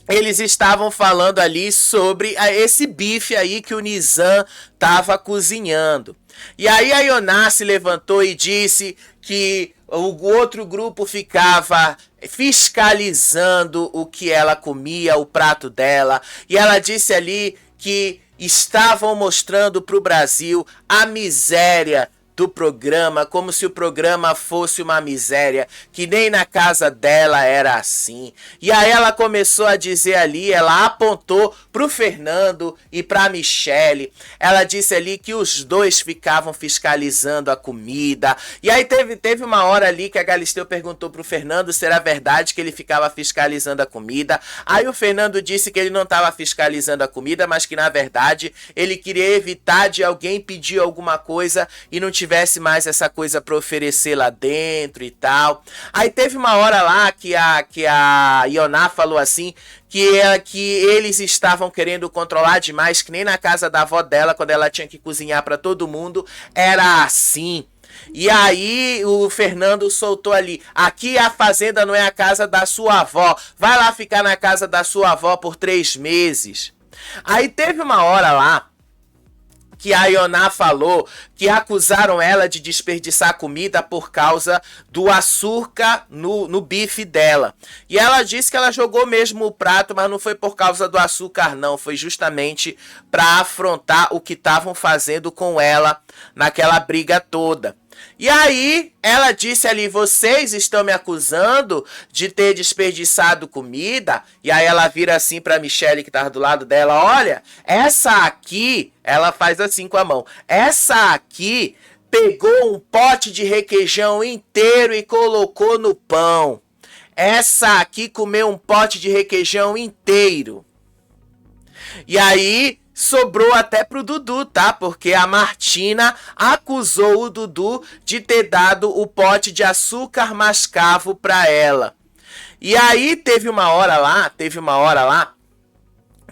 S1: eles estavam falando ali sobre esse bife aí que o Nizam estava cozinhando. E aí a Ioná se levantou e disse que o outro grupo ficava fiscalizando o que ela comia, o prato dela. E ela disse ali que estavam mostrando para o Brasil a miséria do programa, como se o programa fosse uma miséria, que nem na casa dela era assim. E aí ela começou a dizer ali, ela apontou pro Fernando e pra Michelle, ela disse ali que os dois ficavam fiscalizando a comida. E aí teve uma hora ali que a Galisteu perguntou pro Fernando se era verdade que ele ficava fiscalizando a comida. Aí o Fernando disse que ele não estava fiscalizando a comida, mas que na verdade ele queria evitar de alguém pedir alguma coisa e não tivesse tivesse mais essa coisa pra oferecer lá dentro e tal. Aí teve uma hora lá que a Ioná falou assim, que eles estavam querendo controlar demais, que nem na casa da avó dela, quando ela tinha que cozinhar pra todo mundo, era assim. E aí o Fernando soltou ali, aqui a fazenda não é a casa da sua avó, vai lá ficar na casa da sua avó por 3 meses. Aí teve uma hora lá que a Ioná falou que acusaram ela de desperdiçar comida por causa do açúcar no bife dela. E ela disse que ela jogou mesmo o prato, mas não foi por causa do açúcar não, foi justamente para afrontar o que estavam fazendo com ela naquela briga toda. E aí, ela disse ali, vocês estão me acusando de ter desperdiçado comida? E aí ela vira assim pra Michele, que tava do lado dela, olha, essa aqui, ela faz assim com a mão, essa aqui pegou um pote de requeijão inteiro e colocou no pão. Essa aqui comeu um pote de requeijão inteiro. E aí sobrou até pro Dudu, tá? Porque a Martina acusou o Dudu de ter dado o pote de açúcar mascavo pra ela. E aí teve uma hora lá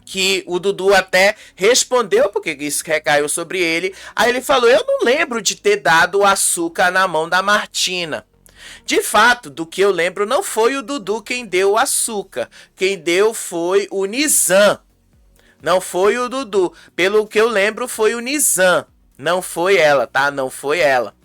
S1: que o Dudu até respondeu, porque isso recaiu sobre ele. Aí ele falou, eu não lembro de ter dado o açúcar na mão da Martina. De fato, do que eu lembro, não foi o Dudu quem deu o açúcar. Quem deu foi o Nizam. Não foi o Dudu. Pelo que eu lembro, foi o Nizam. Não foi ela, tá? Não foi ela.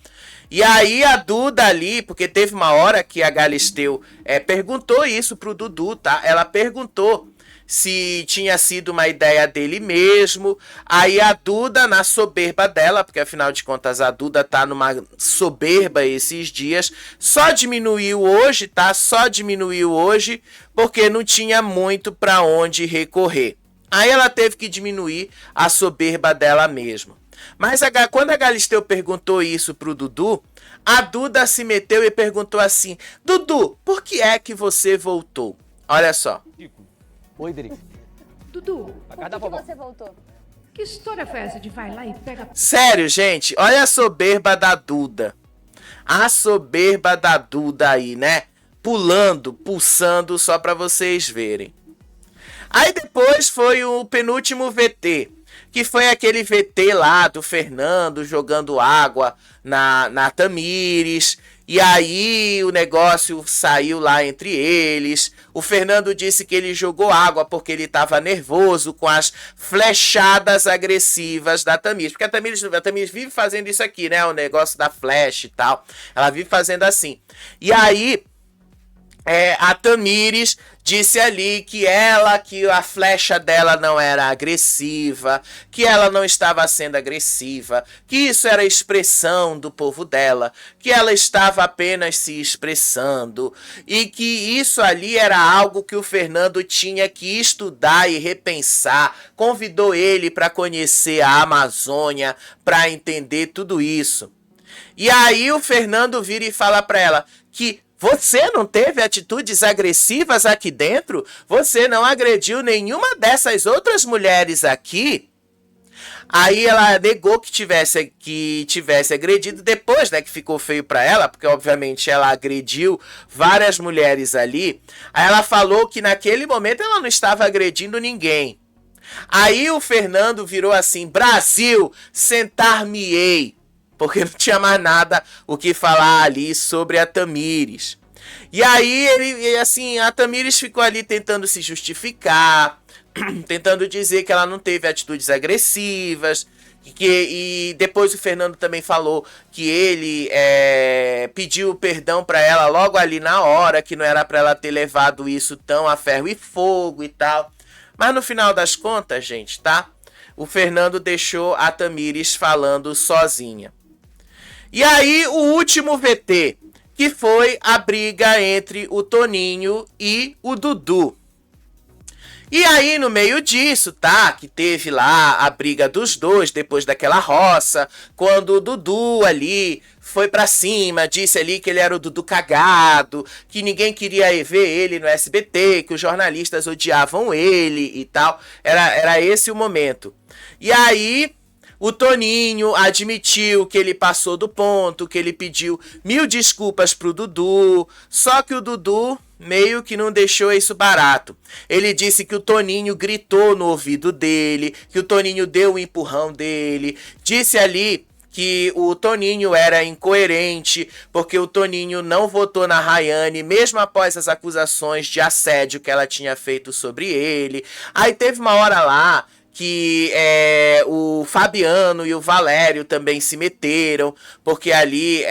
S1: E aí a Duda ali, porque teve uma hora que a Galisteu perguntou isso pro Dudu, tá? Ela perguntou se tinha sido uma ideia dele mesmo. Aí a Duda, na soberba dela, porque afinal de contas a Duda tá numa soberba esses dias, só diminuiu hoje, tá? Só diminuiu hoje, porque não tinha muito pra onde recorrer. Aí ela teve que diminuir a soberba dela mesma. Mas quando a Galisteu perguntou isso pro Dudu, a Duda se meteu e perguntou assim, Dudu, por que é que você voltou? Olha só.
S4: Oi, Dri.
S5: Dudu,
S4: Por que
S5: você voltou? Que história foi essa de vai lá e pega...
S1: Sério, gente, olha a soberba da Duda. A soberba da Duda aí, né? Pulando, pulsando, só pra vocês verem. Aí depois foi o penúltimo VT, que foi aquele VT lá do Fernando jogando água na Tamires. E aí o negócio saiu lá entre eles. O Fernando disse que ele jogou água porque ele estava nervoso com as flechadas agressivas da Tamires. Porque a Tamires vive fazendo isso aqui, né? O negócio da flecha e tal. Ela vive fazendo assim. E aí a Tamires disse ali que a flecha dela não era agressiva, que ela não estava sendo agressiva, que isso era expressão do povo dela, que ela estava apenas se expressando e que isso ali era algo que o Fernando tinha que estudar e repensar. Convidou ele para conhecer a Amazônia, para entender tudo isso. E aí o Fernando vira e fala para ela que você não teve atitudes agressivas aqui dentro? Você não agrediu nenhuma dessas outras mulheres aqui? Aí ela negou que tivesse agredido depois, né, que ficou feio pra ela, porque obviamente ela agrediu várias mulheres ali. Aí ela falou que naquele momento ela não estava agredindo ninguém. Aí o Fernando virou assim, Brasil, sentar-me-ei. Porque não tinha mais nada o que falar ali sobre a Tamires. E aí, a Tamires ficou ali tentando se justificar, tentando dizer que ela não teve atitudes agressivas. E depois o Fernando também falou que ele pediu perdão para ela logo ali na hora, que não era para ela ter levado isso tão a ferro e fogo e tal. Mas no final das contas, gente, tá? O Fernando deixou a Tamires falando sozinha. E aí, o último VT, que foi a briga entre o Toninho e o Dudu. E aí, no meio disso, tá? Que teve lá a briga dos dois, depois daquela roça, quando o Dudu ali foi pra cima, disse ali que ele era o Dudu cagado, que ninguém queria ver ele no SBT, que os jornalistas odiavam ele e tal. Era esse o momento. E aí o Toninho admitiu que ele passou do ponto, que ele pediu 1000 desculpas pro Dudu, só que o Dudu meio que não deixou isso barato. Ele disse que o Toninho gritou no ouvido dele, que o Toninho deu o empurrão dele, disse ali que o Toninho era incoerente, porque o Toninho não votou na Rayane, mesmo após as acusações de assédio que ela tinha feito sobre ele. Aí teve uma hora lá que o Fabiano e o Valério também se meteram, porque ali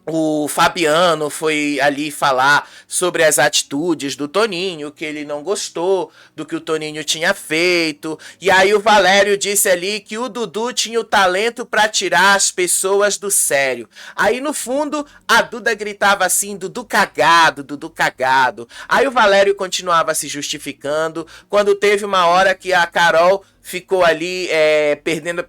S1: o Fabiano foi ali falar sobre as atitudes do Toninho, que ele não gostou do que o Toninho tinha feito. E aí o Valério disse ali que o Dudu tinha o talento para tirar as pessoas do sério. Aí no fundo a Duda gritava assim, Dudu cagado, Dudu cagado. Aí o Valério continuava se justificando, quando teve uma hora que a Carol ficou ali,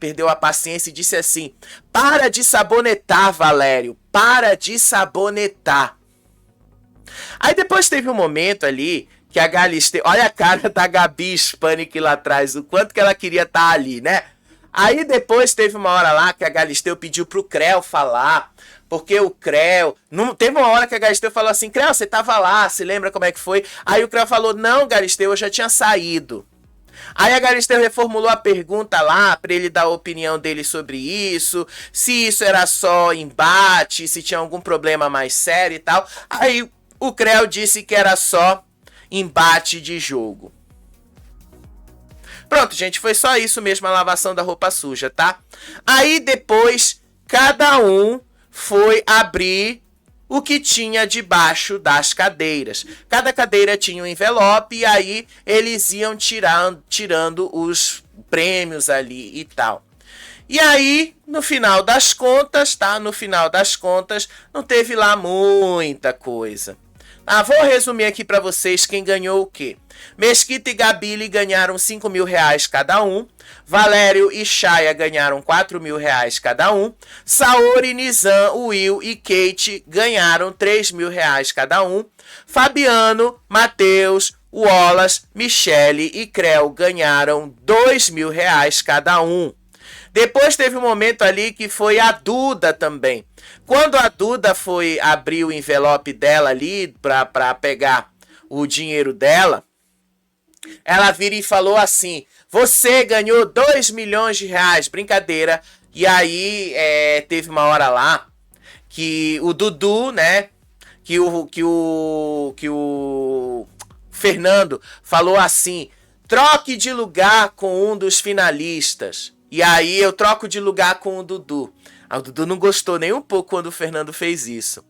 S1: perdeu a paciência e disse assim, para de sabonetar, Valério, para de sabonetar. Aí depois teve um momento ali que a Galisteu, olha a cara da Gabi Hispanic lá atrás, o quanto que ela queria estar ali, né? Aí depois teve uma hora lá que a Galisteu pediu pro Creu falar, porque o Creu, teve uma hora que a Galisteu falou assim, Creu, você tava lá, você lembra como é que foi? Aí o Creu falou, não, Galisteu, eu já tinha saído. Aí a Galisteu reformulou a pergunta lá para ele dar a opinião dele sobre isso, se isso era só embate, se tinha algum problema mais sério e tal. Aí o Creu disse que era só embate de jogo. Pronto, gente, foi só isso mesmo, a lavação da roupa suja, tá? Aí depois cada um foi abrir o que tinha debaixo das cadeiras. Cada cadeira tinha um envelope e aí eles iam tirando os prêmios ali e tal. E aí, no final das contas, tá? No final das contas, não teve lá muita coisa. Vou resumir aqui para vocês quem ganhou o quê. Mesquita e Gabile ganharam R$5.000 cada um. Valério e Chaya ganharam R$4.000 cada um. Saori, Nizam, Will e Kate ganharam R$3.000 cada um. Fabiano, Matheus, Wallace, Michele e Creu ganharam R$2.000 cada um. Depois teve um momento ali que foi a Duda também. Quando a Duda foi abrir o envelope dela ali para pegar o dinheiro dela, ela vira e falou assim, você ganhou R$2 milhões, brincadeira. E aí teve uma hora lá que o Dudu, né, que o Fernando falou assim, troque de lugar com um dos finalistas. E aí eu troco de lugar com o Dudu. O Dudu não gostou nem um pouco quando o Fernando fez isso.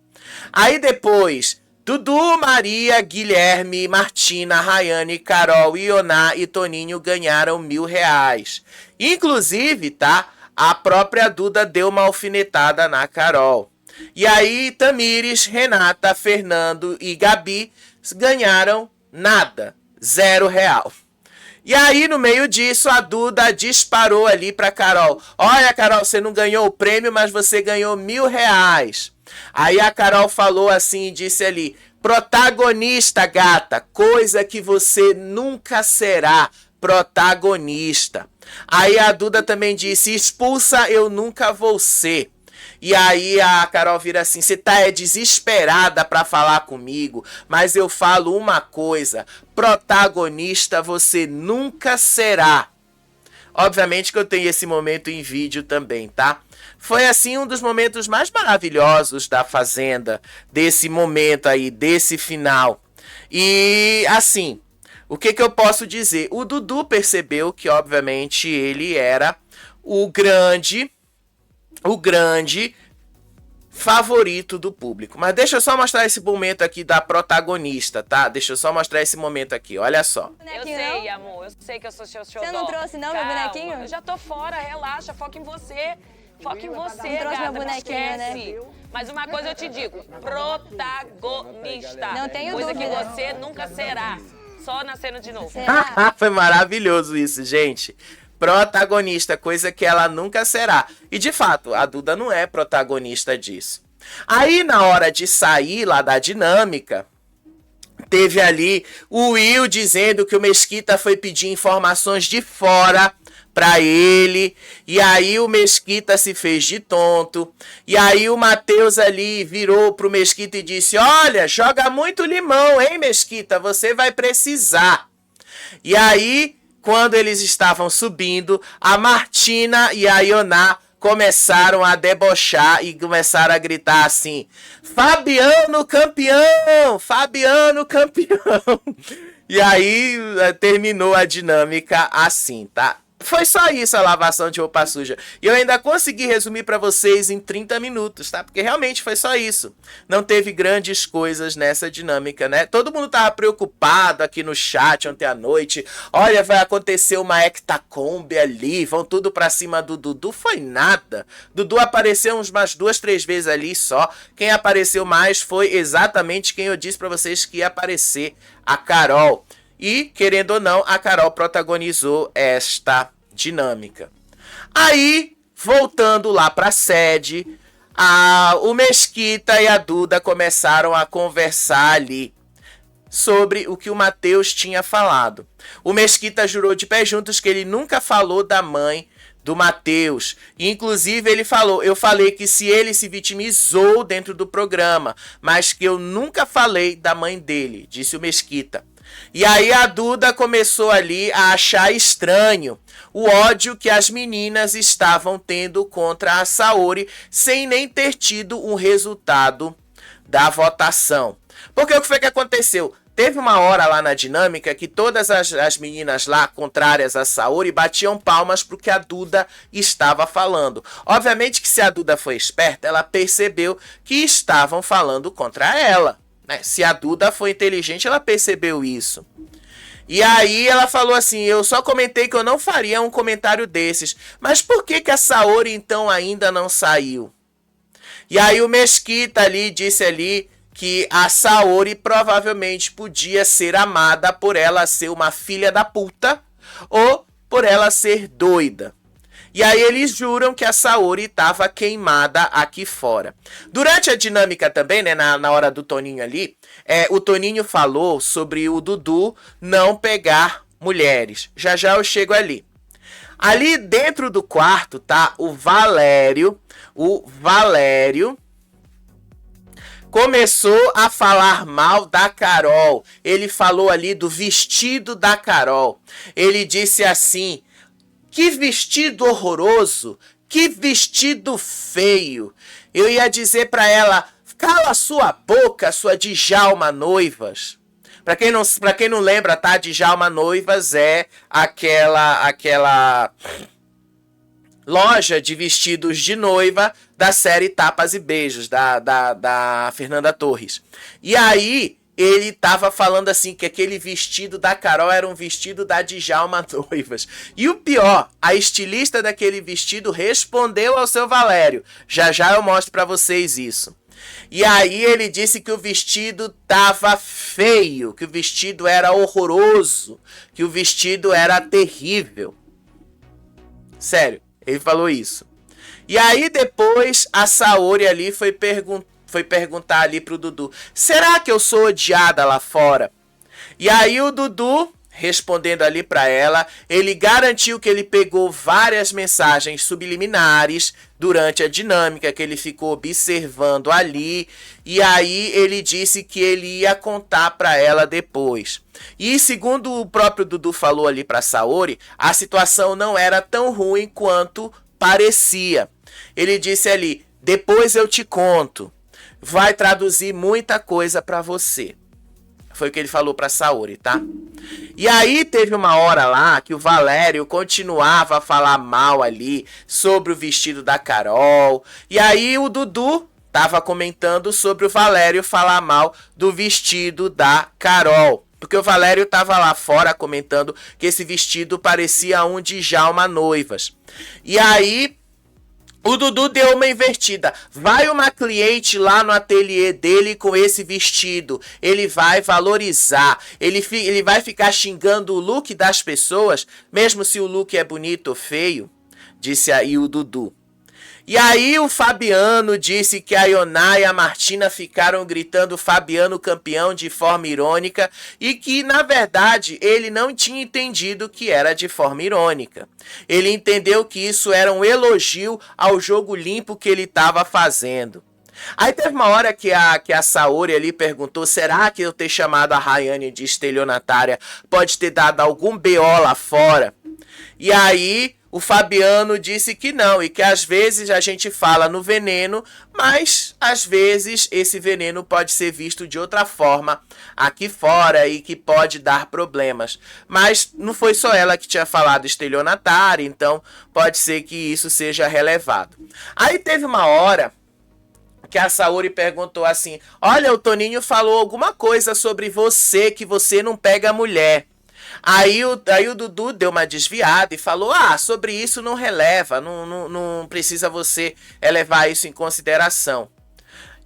S1: Aí depois, Dudu, Maria, Guilherme, Martina, Rayane, Carol, Ioná e Toninho ganharam R$1.000. Inclusive, tá? A própria Duda deu uma alfinetada na Carol. E aí, Tamires, Renata, Fernando e Gabi ganharam nada. R$0. E aí, no meio disso, a Duda disparou ali pra Carol. Olha, Carol, você não ganhou o prêmio, mas você ganhou R$1.000. Aí a Carol falou assim e disse ali, protagonista, gata, coisa que você nunca será, protagonista. Aí a Duda também disse, expulsa eu nunca vou ser. E aí a Carol vira assim, você tá desesperada pra falar comigo, mas eu falo uma coisa, protagonista você nunca será. Obviamente que eu tenho esse momento em vídeo também, tá? Foi assim um dos momentos mais maravilhosos da Fazenda, desse momento aí, desse final. E assim, o que eu posso dizer? O Dudu percebeu que obviamente ele era o grande favorito do público. Mas deixa eu só mostrar esse momento aqui da protagonista, tá? Deixa eu só mostrar esse momento aqui, olha só.
S2: Eu sei, amor, eu sei que eu sou seu xodó.
S4: Você não trouxe não, meu bonequinho?
S2: Eu já tô fora, relaxa, foca em você. Foca em você,
S4: não trouxe
S2: gata,
S4: meu bonequinho,
S2: não esquece.
S4: né?
S2: Mas uma coisa eu te digo, protagonista.
S4: Não tenho
S2: coisa
S4: dúvida.
S2: que você nunca será. Só nascendo de novo.
S1: Foi maravilhoso isso, gente. Protagonista, coisa que ela nunca será. E de fato, a Duda não é protagonista disso. Aí na hora de sair lá da dinâmica, teve ali o Will dizendo que o Mesquita foi pedir informações de fora pra ele, e aí o Mesquita se fez de tonto, e aí o Matheus ali virou pro Mesquita e disse, olha, joga muito limão, hein, Mesquita, você vai precisar. E aí, quando eles estavam subindo, a Martina e a Ioná começaram a debochar e começaram a gritar assim, Fabiano campeão, Fabiano campeão. E aí terminou a dinâmica assim, tá? Foi só isso a lavação de roupa suja. E eu ainda consegui resumir para vocês em 30 minutos, tá? Porque realmente foi só isso. Não teve grandes coisas nessa dinâmica, né? Todo mundo tava preocupado aqui no chat ontem à noite. Olha, vai acontecer uma hectacombe ali, vão tudo pra cima do Dudu. Foi nada. Dudu apareceu umas 2, 3 vezes ali só. Quem apareceu mais foi exatamente quem eu disse para vocês que ia aparecer, a Carol. E, querendo ou não, a Carol protagonizou esta dinâmica. Aí, voltando lá para a sede, o Mesquita e a Duda começaram a conversar ali sobre o que o Matheus tinha falado. O Mesquita jurou de pé juntos que ele nunca falou da mãe do Matheus. Inclusive, ele falou, eu falei que se ele se vitimizou dentro do programa, mas que eu nunca falei da mãe dele, disse o Mesquita. E aí a Duda começou ali a achar estranho o ódio que as meninas estavam tendo contra a Saori, sem nem ter tido um resultado da votação. Porque o que foi que aconteceu? Teve uma hora lá na dinâmica que todas as meninas lá, contrárias a Saori, batiam palmas pro que a Duda estava falando. Obviamente que se a Duda foi esperta, ela percebeu que estavam falando contra ela. Se a Duda foi inteligente, ela percebeu isso. E aí ela falou assim, eu só comentei que eu não faria um comentário desses. Mas por que a Saori então ainda não saiu? E aí o Mesquita ali disse ali que a Saori provavelmente podia ser amada por ela ser uma filha da puta ou por ela ser doida. E aí eles juram que a Saori estava queimada aqui fora. Durante a dinâmica também, né, na hora do Toninho ali, o Toninho falou sobre o Dudu não pegar mulheres. Já já eu chego ali. Ali dentro do quarto tá o Valério começou a falar mal da Carol. Ele falou ali do vestido da Carol. Ele disse assim, que vestido horroroso, que vestido feio. Eu ia dizer pra ela, cala sua boca, sua Djalma Noivas. Pra quem não lembra, tá? Djalma Noivas é aquela loja de vestidos de noiva da série Tapas e Beijos, da Fernanda Torres. E aí ele tava falando assim que aquele vestido da Carol era um vestido da Djalma Noivas. E o pior, a estilista daquele vestido respondeu ao seu Valério. Já já eu mostro pra vocês isso. E aí ele disse que o vestido tava feio, que o vestido era horroroso, que o vestido era terrível. Sério, ele falou isso. E aí depois a Saori ali foi perguntar ali pro Dudu, será que eu sou odiada lá fora? E aí o Dudu, respondendo ali pra ela, ele garantiu que ele pegou várias mensagens subliminares durante a dinâmica, que ele ficou observando ali, e aí ele disse que ele ia contar pra ela depois. E segundo o próprio Dudu falou ali pra Saori, a situação não era tão ruim quanto parecia. Ele disse ali, depois eu te conto. Vai traduzir muita coisa pra você. Foi o que ele falou pra Saori, tá? E aí teve uma hora lá que o Valério continuava a falar mal ali sobre o vestido da Carol. E aí o Dudu tava comentando sobre o Valério falar mal do vestido da Carol. Porque o Valério tava lá fora comentando que esse vestido parecia um Djalma Noivas. E aí o Dudu deu uma invertida. Vai uma cliente lá no ateliê dele com esse vestido. Ele vai valorizar. Ele vai ficar xingando o look das pessoas, mesmo se o look é bonito ou feio. Disse aí o Dudu. E aí o Fabiano disse que a Ioná e a Martina ficaram gritando Fabiano campeão de forma irônica e que, na verdade, ele não tinha entendido que era de forma irônica. Ele entendeu que isso era um elogio ao jogo limpo que ele estava fazendo. Aí teve uma hora que a Saori ali perguntou, será que eu ter chamado a Rayane de estelionatária pode ter dado algum BO lá fora? E aí o Fabiano disse que não, e que às vezes a gente fala no veneno, mas às vezes esse veneno pode ser visto de outra forma aqui fora e que pode dar problemas. Mas não foi só ela que tinha falado estelionatária, então pode ser que isso seja relevado. Aí teve uma hora que a Saori perguntou assim, olha, o Toninho falou alguma coisa sobre você, que você não pega mulher. Aí o Dudu deu uma desviada e falou, sobre isso não releva, não precisa você levar isso em consideração.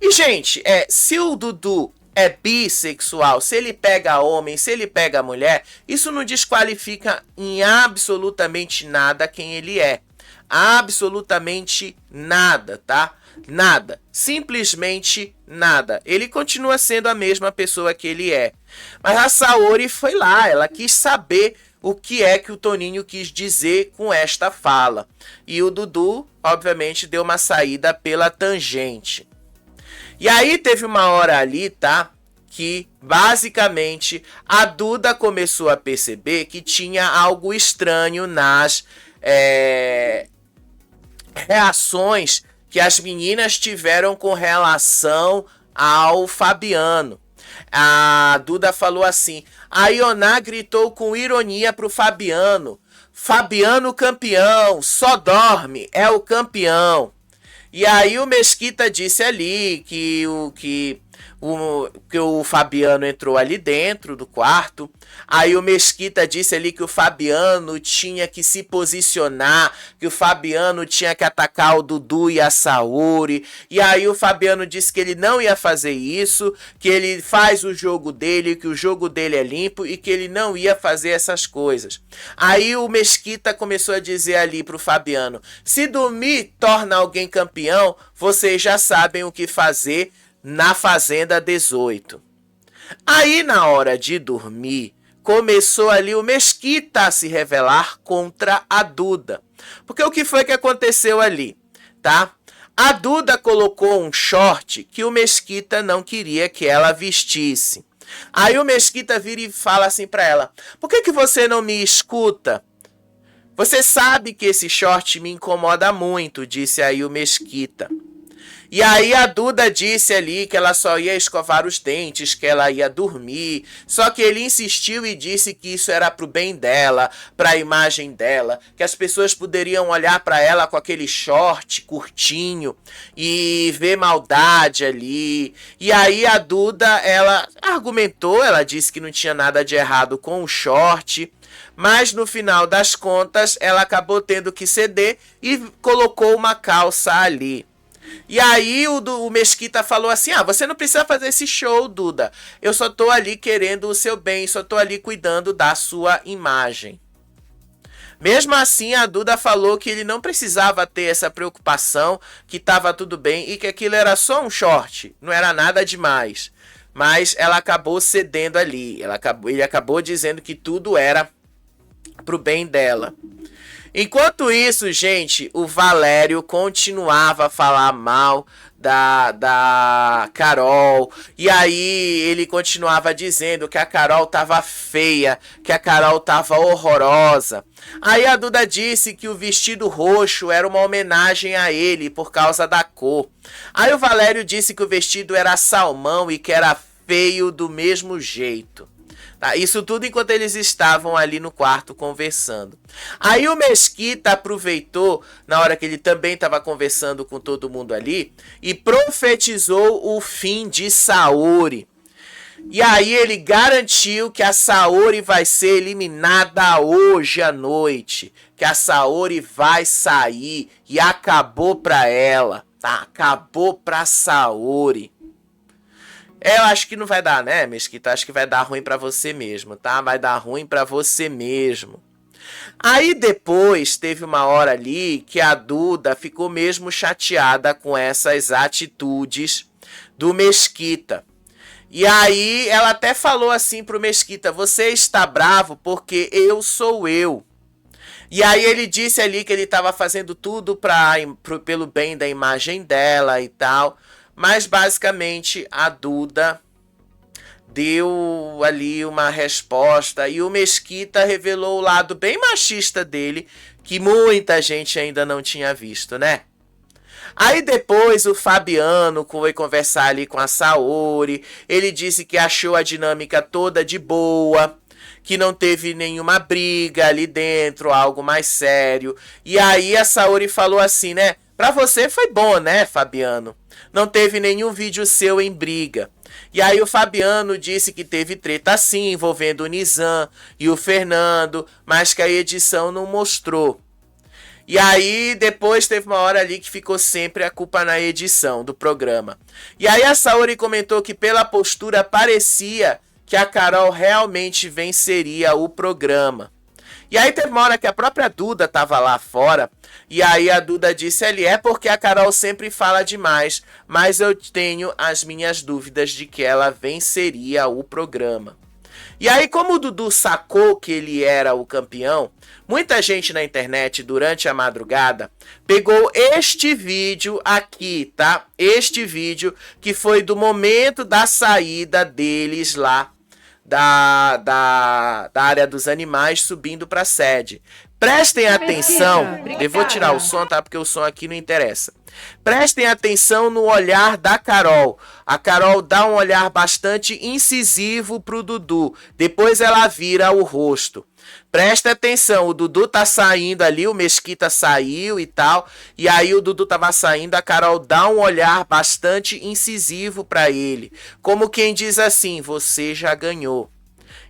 S1: E, gente, se o Dudu é bissexual, se ele pega homem, se ele pega mulher, isso não desqualifica em absolutamente nada quem ele é. Absolutamente nada, tá? Nada, simplesmente nada. Ele continua sendo a mesma pessoa que ele é. Mas a Saori foi lá, ela quis saber o que é que o Toninho quis dizer com esta fala. E o Dudu, obviamente, deu uma saída pela tangente. E aí teve uma hora ali, tá? Que basicamente a Duda começou a perceber que tinha algo estranho nas reações que as meninas tiveram com relação ao Fabiano. A Duda falou assim, a Ioná gritou com ironia pro Fabiano, Fabiano campeão, só dorme, é o campeão. E aí o Mesquita disse ali que o Fabiano entrou ali dentro do quarto. Aí o Mesquita disse ali que o Fabiano tinha que se posicionar, que o Fabiano tinha que atacar o Dudu e a Saori. E aí o Fabiano disse que ele não ia fazer isso, que ele faz o jogo dele, que o jogo dele é limpo e que ele não ia fazer essas coisas. Aí o Mesquita começou a dizer ali pro Fabiano, se dormir torna alguém campeão, vocês já sabem o que fazer na Fazenda 18. Aí na hora de dormir, começou ali o Mesquita a se revelar contra a Duda. Porque o que foi que aconteceu ali, tá? A Duda colocou um short que o Mesquita não queria que ela vestisse. Aí o Mesquita vira e fala assim pra ela, por que você não me escuta? Você sabe que esse short me incomoda muito, disse aí o Mesquita. E aí a Duda disse ali que ela só ia escovar os dentes, que ela ia dormir. Só que ele insistiu e disse que isso era pro bem dela, pra imagem dela, que as pessoas poderiam olhar pra ela com aquele short curtinho e ver maldade ali. E aí a Duda, ela argumentou, ela disse que não tinha nada de errado com o short, mas no final das contas ela acabou tendo que ceder e colocou uma calça ali. E aí o Mesquita falou assim, você não precisa fazer esse show, Duda. Eu só tô ali querendo o seu bem, só tô ali cuidando da sua imagem. Mesmo assim, a Duda falou que ele não precisava ter essa preocupação, que tava tudo bem e que aquilo era só um short, não era nada demais. Mas ela acabou cedendo ali, ele acabou dizendo que tudo era pro bem dela. Enquanto isso, gente, o Valério continuava a falar mal da Carol. E aí ele continuava dizendo que a Carol tava feia, que a Carol tava horrorosa. Aí a Duda disse que o vestido roxo era uma homenagem a ele por causa da cor. Aí o Valério disse que o vestido era salmão e que era feio do mesmo jeito. Tá, isso tudo enquanto eles estavam ali no quarto conversando. Aí o Mesquita aproveitou, na hora que ele também estava conversando com todo mundo ali, e profetizou o fim de Saori. E aí ele garantiu que a Saori vai ser eliminada hoje à noite. Que a Saori vai sair e acabou pra ela, tá? Acabou pra Saori. Eu acho que não vai dar, né, Mesquita? Acho que vai dar ruim pra você mesmo, tá? Vai dar ruim pra você mesmo. Aí depois teve uma hora ali que a Duda ficou mesmo chateada com essas atitudes do Mesquita. E aí ela até falou assim pro Mesquita: você está bravo porque eu sou eu. E aí ele disse ali que ele estava fazendo tudo pelo bem da imagem dela e tal. Mas basicamente a Duda deu ali uma resposta e o Mesquita revelou o lado bem machista dele, que muita gente ainda não tinha visto, né? Aí depois o Fabiano foi conversar ali com a Saori, ele disse que achou a dinâmica toda de boa, que não teve nenhuma briga ali dentro, algo mais sério. E aí a Saori falou assim, né? Pra você foi bom, né, Fabiano? Não teve nenhum vídeo seu em briga. E aí o Fabiano disse que teve treta sim, envolvendo o Nizam e o Fernando, mas que a edição não mostrou. E aí depois teve uma hora ali que ficou sempre a culpa na edição do programa. E aí a Saori comentou que pela postura parecia que a Carol realmente venceria o programa. E aí teve uma hora que a própria Duda estava lá fora, e aí a Duda disse ali, é porque a Carol sempre fala demais, mas eu tenho as minhas dúvidas de que ela venceria o programa. E aí, como o Dudu sacou que ele era o campeão, muita gente na internet, durante a madrugada, pegou este vídeo aqui, tá? Este vídeo que foi do momento da saída deles lá da área dos animais, subindo para a sede. Prestem atenção, eu vou tirar o som, tá? Porque o som aqui não interessa. Prestem atenção no olhar da Carol. A Carol dá um olhar bastante incisivo pro Dudu. Depois ela vira o rosto. Presta atenção, o Dudu tá saindo ali, o Mesquita saiu e tal. E aí o Dudu tava saindo, a Carol dá um olhar bastante incisivo para ele. Como quem diz assim, você já ganhou.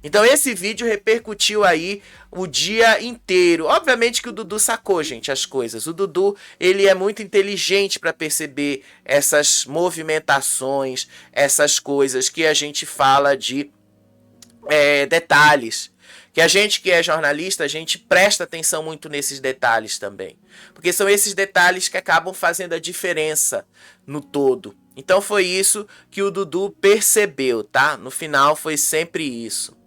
S1: Então esse vídeo repercutiu aí o dia inteiro. Obviamente que o Dudu sacou, gente, as coisas. O Dudu, ele é muito inteligente para perceber essas movimentações, essas coisas que a gente fala de detalhes. Que a gente que é jornalista, a gente presta atenção muito nesses detalhes também. Porque são esses detalhes que acabam fazendo a diferença no todo. Então foi isso que o Dudu percebeu, tá? No final foi sempre isso.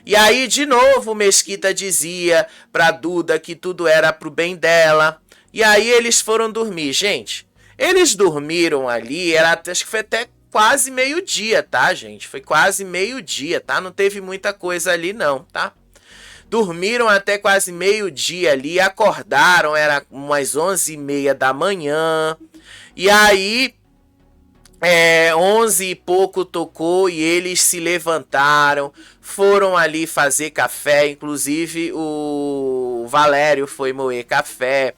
S1: E aí, de novo, o Mesquita dizia pra Duda que tudo era pro bem dela. E aí eles foram dormir. Gente, eles dormiram ali, acho que foi até quase meio-dia, tá, gente? Foi quase meio-dia, tá? Não teve muita coisa ali não, tá? Dormiram até quase meio-dia ali, acordaram, era umas 11h30 da manhã. E aí 11 e pouco tocou e eles se levantaram, foram ali fazer café, inclusive o Valério foi moer café.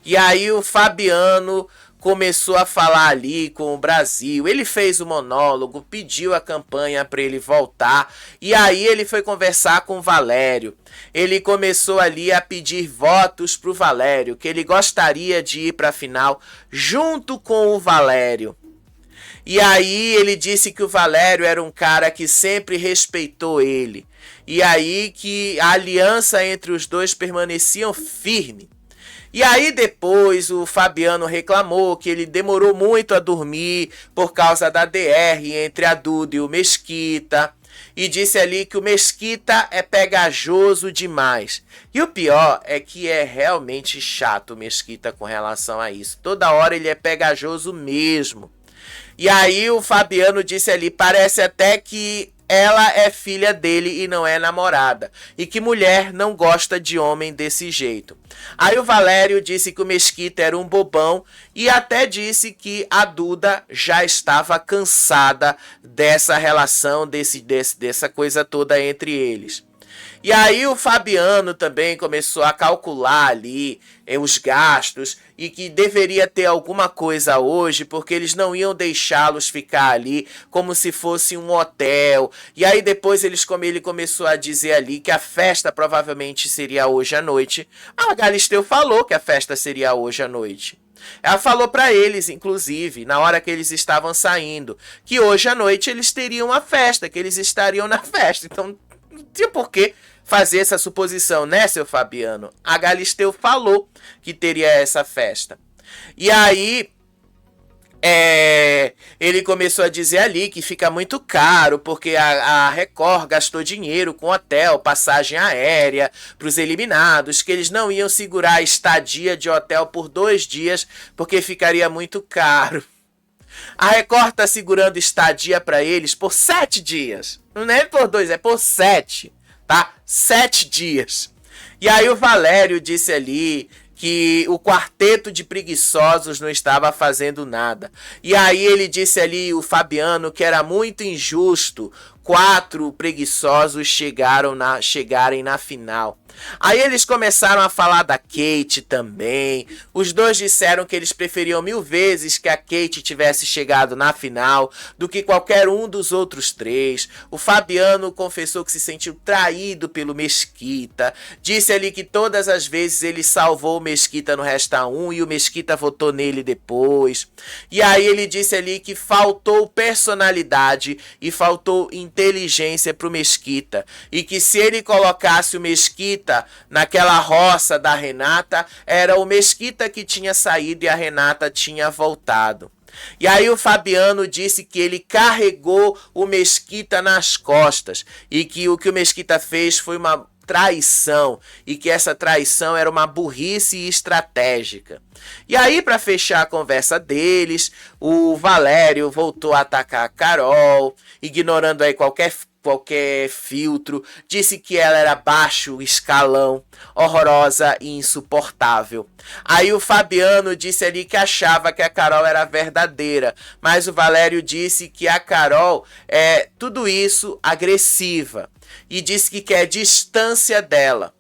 S1: E aí o Fabiano começou a falar ali com o Brasil, ele fez o monólogo, pediu a campanha para ele voltar, e aí ele foi conversar com o Valério. Ele começou ali a pedir votos pro Valério, que ele gostaria de ir para a final junto com o Valério. E aí ele disse que o Valério era um cara que sempre respeitou ele. E aí que a aliança entre os dois permanecia firme. E aí depois o Fabiano reclamou que ele demorou muito a dormir por causa da DR entre a Duda e o Mesquita. E disse ali que o Mesquita é pegajoso demais. E o pior é que é realmente chato o Mesquita com relação a isso. Toda hora ele é pegajoso mesmo. E aí o Fabiano disse ali, parece até que ela é filha dele e não é namorada. E que mulher não gosta de homem desse jeito. Aí o Valério disse que o Mesquita era um bobão e até disse que a Duda já estava cansada dessa relação, dessa coisa toda entre eles. E aí o Fabiano também começou a calcular ali os gastos e que deveria ter alguma coisa hoje porque eles não iam deixá-los ficar ali como se fosse um hotel. E aí depois ele começou a dizer ali que a festa provavelmente seria hoje à noite. A Galisteu falou que a festa seria hoje à noite. Ela falou para eles, inclusive, na hora que eles estavam saindo, que hoje à noite eles teriam a festa, que eles estariam na festa. Então não tinha por que fazer essa suposição, né, seu Fabiano? A Galisteu falou que teria essa festa. E aí, ele começou a dizer ali que fica muito caro, porque a Record gastou dinheiro com hotel, passagem aérea para os eliminados, que eles não iam segurar a estadia de hotel por 2 dias, porque ficaria muito caro. A Record está segurando estadia para eles por 7 dias. Não é por 2, é por 7, tá? 7 dias. E aí o Valério disse ali que o quarteto de preguiçosos não estava fazendo nada. E aí ele disse ali, o Fabiano, que era muito injusto 4 preguiçosos chegarem na final. Aí eles começaram a falar da Kate também. Os dois disseram que eles preferiam 1000 vezes que a Kate tivesse chegado na final do que qualquer um dos outros 3. O Fabiano confessou que se sentiu traído pelo Mesquita. Disse ali que todas as vezes ele salvou o Mesquita no Resta 1 e o Mesquita votou nele depois. E aí ele disse ali que faltou personalidade e faltou inteligência pro Mesquita. E que se ele colocasse o Mesquita naquela roça da Renata, era o Mesquita que tinha saído e a Renata tinha voltado. E aí o Fabiano disse que ele carregou o Mesquita nas costas e que o Mesquita fez foi uma traição e que essa traição era uma burrice estratégica. E aí, para fechar a conversa deles, o Valério voltou a atacar a Carol, ignorando aí qualquer filtro, disse que ela era baixo escalão, horrorosa e insuportável. Aí o Fabiano disse ali que achava que a Carol era verdadeira, mas o Valério disse que a Carol é tudo isso agressiva e disse que quer distância dela.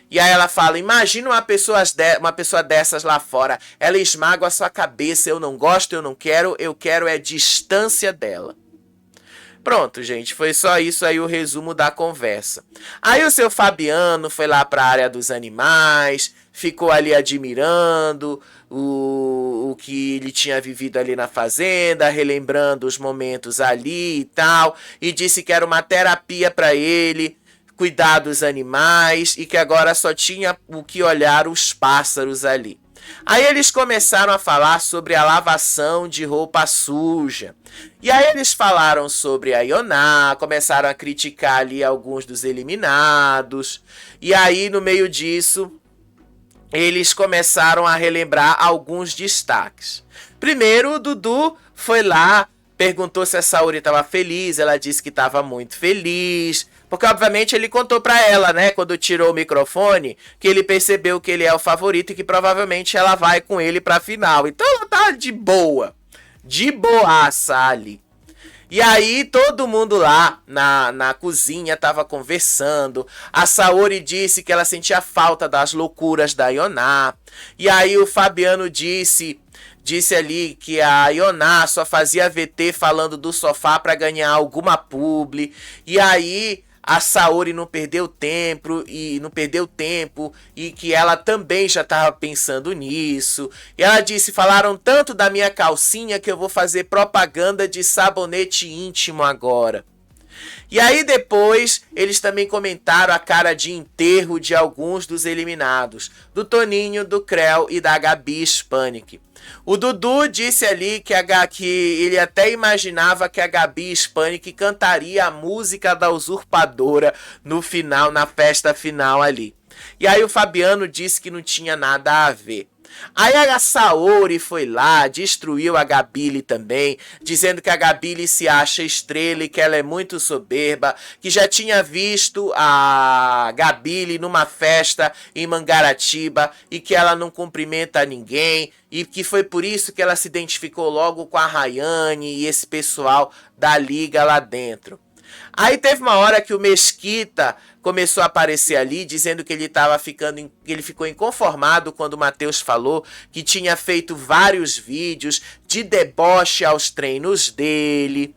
S1: E aí ela fala, imagina uma pessoa dessas lá fora, ela esmaga a sua cabeça, eu não gosto, eu quero é distância dela. Pronto, gente, foi só isso aí o resumo da conversa. Aí o seu Fabiano foi lá para a área dos animais, ficou ali admirando o que ele tinha vivido ali na fazenda, relembrando os momentos ali e tal, e disse que era uma terapia para ele cuidar dos animais e que agora só tinha o que olhar os pássaros ali. Aí eles começaram a falar sobre a lavação de roupa suja. E aí eles falaram sobre a Ioná, começaram a criticar ali alguns dos eliminados. E aí no meio disso, eles começaram a relembrar alguns destaques. Primeiro, o Dudu foi lá, perguntou se a Saori estava feliz, ela disse que estava muito feliz. Porque, obviamente, ele contou pra ela, né, quando tirou o microfone, que ele percebeu que ele é o favorito e que provavelmente ela vai com ele pra final. Então ela tá de boa, de boaça ali. E aí todo mundo lá na cozinha tava conversando. A Saori disse que ela sentia falta das loucuras da Ioná. E aí o Fabiano disse ali que a Ioná só fazia VT falando do sofá pra ganhar alguma publi. E aí a Saori não perdeu tempo e que ela também já estava pensando nisso. E ela disse, falaram tanto da minha calcinha que eu vou fazer propaganda de sabonete íntimo agora. E aí depois eles também comentaram a cara de enterro de alguns dos eliminados, do Toninho, do Creu e da Gabi Hispanic. O Dudu disse ali que ele até imaginava que a Gabi Hispanic cantaria a música da usurpadora no final, na festa final ali. E aí o Fabiano disse que não tinha nada a ver. Aí a Saori foi lá, destruiu a Gabile também, dizendo que a Gabile se acha estrela e que ela é muito soberba, que já tinha visto a Gabile numa festa em Mangaratiba e que ela não cumprimenta ninguém e que foi por isso que ela se identificou logo com a Rayane e esse pessoal da liga lá dentro. Aí teve uma hora que o Mesquita começou a aparecer ali, dizendo que ele ficou inconformado quando o Matheus falou que tinha feito vários vídeos de deboche aos treinos dele.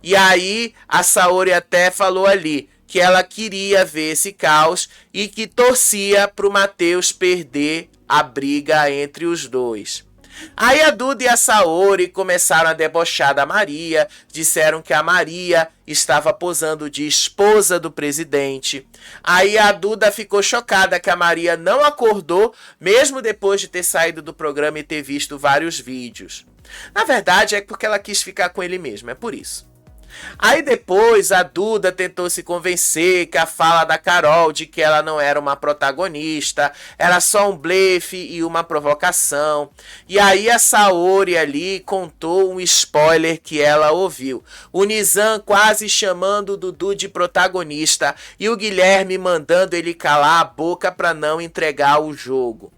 S1: E aí a Saori até falou ali que ela queria ver esse caos e que torcia para o Matheus perder a briga entre os dois. Aí a Duda e a Saori começaram a debochar da Maria, disseram que a Maria estava posando de esposa do presidente. Aí a Duda ficou chocada que a Maria não acordou, mesmo depois de ter saído do programa e ter visto vários vídeos. Na verdade é porque ela quis ficar com ele mesmo, é por isso. Aí depois a Duda tentou se convencer que a fala da Carol de que ela não era uma protagonista, era só um blefe e uma provocação. E aí a Saori ali contou um spoiler que ela ouviu. O Nizam quase chamando o Dudu de protagonista e o Guilherme mandando ele calar a boca para não entregar o jogo.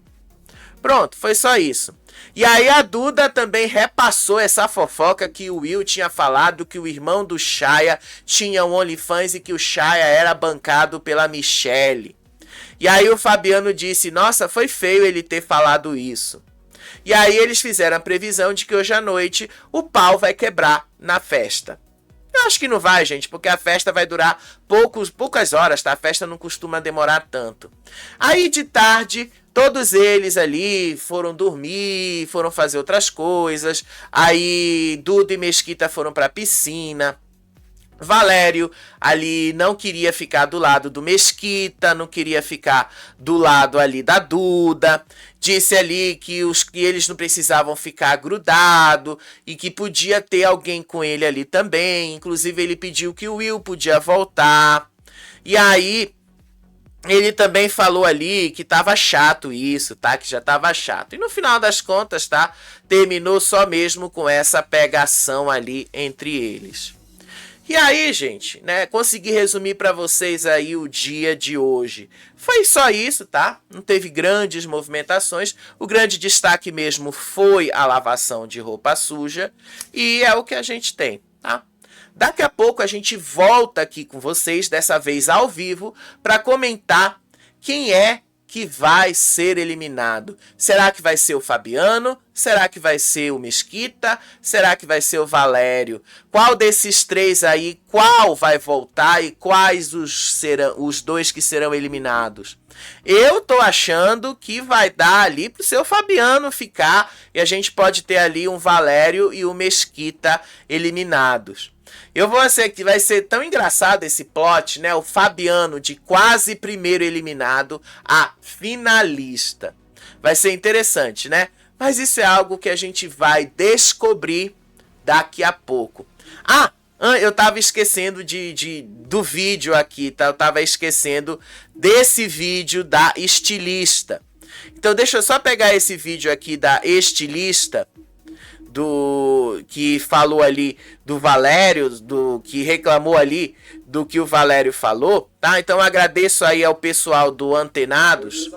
S1: Pronto, foi só isso. E aí a Duda também repassou essa fofoca que o Will tinha falado que o irmão do Chaya tinha um OnlyFans e que o Chaya era bancado pela Michelle. E aí o Fabiano disse, nossa, foi feio ele ter falado isso. E aí eles fizeram a previsão de que hoje à noite o pau vai quebrar na festa. Eu acho que não vai, gente, porque a festa vai durar poucas horas, tá? A festa não costuma demorar tanto. Aí de tarde, todos eles ali foram dormir, foram fazer outras coisas. Aí Duda e Mesquita foram pra piscina. Valério ali não queria ficar do lado do Mesquita, não queria ficar do lado ali da Duda. Disse ali que eles não precisavam ficar grudado e que podia ter alguém com ele ali também. Inclusive ele pediu que o Will podia voltar. E aí ele também falou ali que tava chato isso, tá? Que já tava chato. E no final das contas, tá? Terminou só mesmo com essa pegação ali entre eles. E aí, gente, né, consegui resumir para vocês aí o dia de hoje. Foi só isso, tá? Não teve grandes movimentações. O grande destaque mesmo foi a lavação de roupa suja. E é o que a gente tem, tá? Daqui a pouco a gente volta aqui com vocês, dessa vez ao vivo, para comentar quem é que vai ser eliminado. Será que vai ser o Fabiano? Será que vai ser o Mesquita? Será que vai ser o Valério? Qual desses três aí, qual vai voltar e quais os dois que serão eliminados? Eu tô achando que vai dar ali pro seu Fabiano ficar e a gente pode ter ali um Valério e o Mesquita eliminados. Eu vou dizer que vai ser tão engraçado esse plot, né? O Fabiano de quase primeiro eliminado a finalista. Vai ser interessante, né? Mas isso é algo que a gente vai descobrir daqui a pouco. Ah, eu tava esquecendo do vídeo aqui, tá? Eu tava esquecendo desse vídeo da estilista. Então deixa eu só pegar esse vídeo aqui da estilista, que falou ali do Valério, que reclamou ali do que o Valério falou, tá? Então eu agradeço aí ao pessoal do Antenados.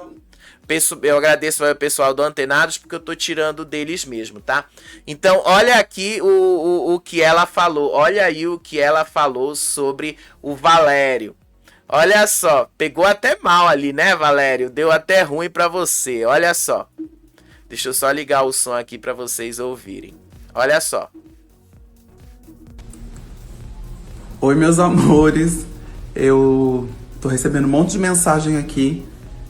S1: Eu agradeço ao pessoal do Antenados porque eu tô tirando deles mesmo, tá? Então olha aqui o que ela falou. Olha aí o que ela falou sobre o Valério. Olha só, pegou até mal ali, né, Valério? Deu até ruim pra você, olha só. Deixa eu só ligar o som aqui para vocês ouvirem. Olha só.
S4: Oi, meus amores. Eu tô recebendo um monte de mensagem aqui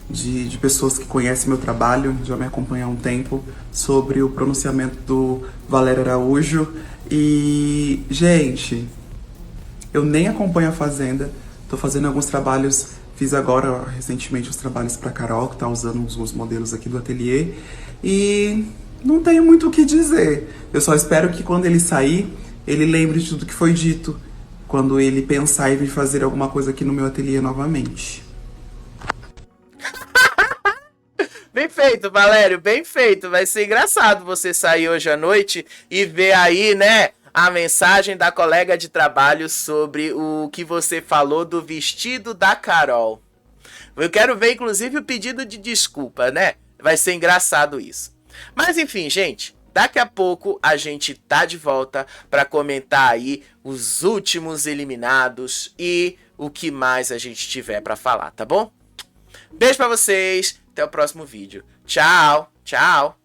S4: de pessoas que conhecem meu trabalho, já me acompanham há um tempo, sobre o pronunciamento do Valério Araújo. E, gente, eu nem acompanho a Fazenda. Tô fazendo alguns trabalhos. Fiz agora, recentemente, os trabalhos pra Carol, que tá usando uns modelos aqui do ateliê. E não tenho muito o que dizer. Eu só espero que quando ele sair, ele lembre de tudo que foi dito. Quando ele pensar em vir fazer alguma coisa aqui no meu ateliê novamente.
S1: Bem feito, Valério, bem feito. Vai ser engraçado você sair hoje à noite e ver aí, né, a mensagem da colega de trabalho sobre o que você falou do vestido da Carol. Eu quero ver, inclusive, o pedido de desculpa, né? Vai ser engraçado isso. Mas enfim, gente, daqui a pouco a gente tá de volta para comentar aí os últimos eliminados e o que mais a gente tiver para falar, tá bom? Beijo para vocês, até o próximo vídeo. Tchau, tchau.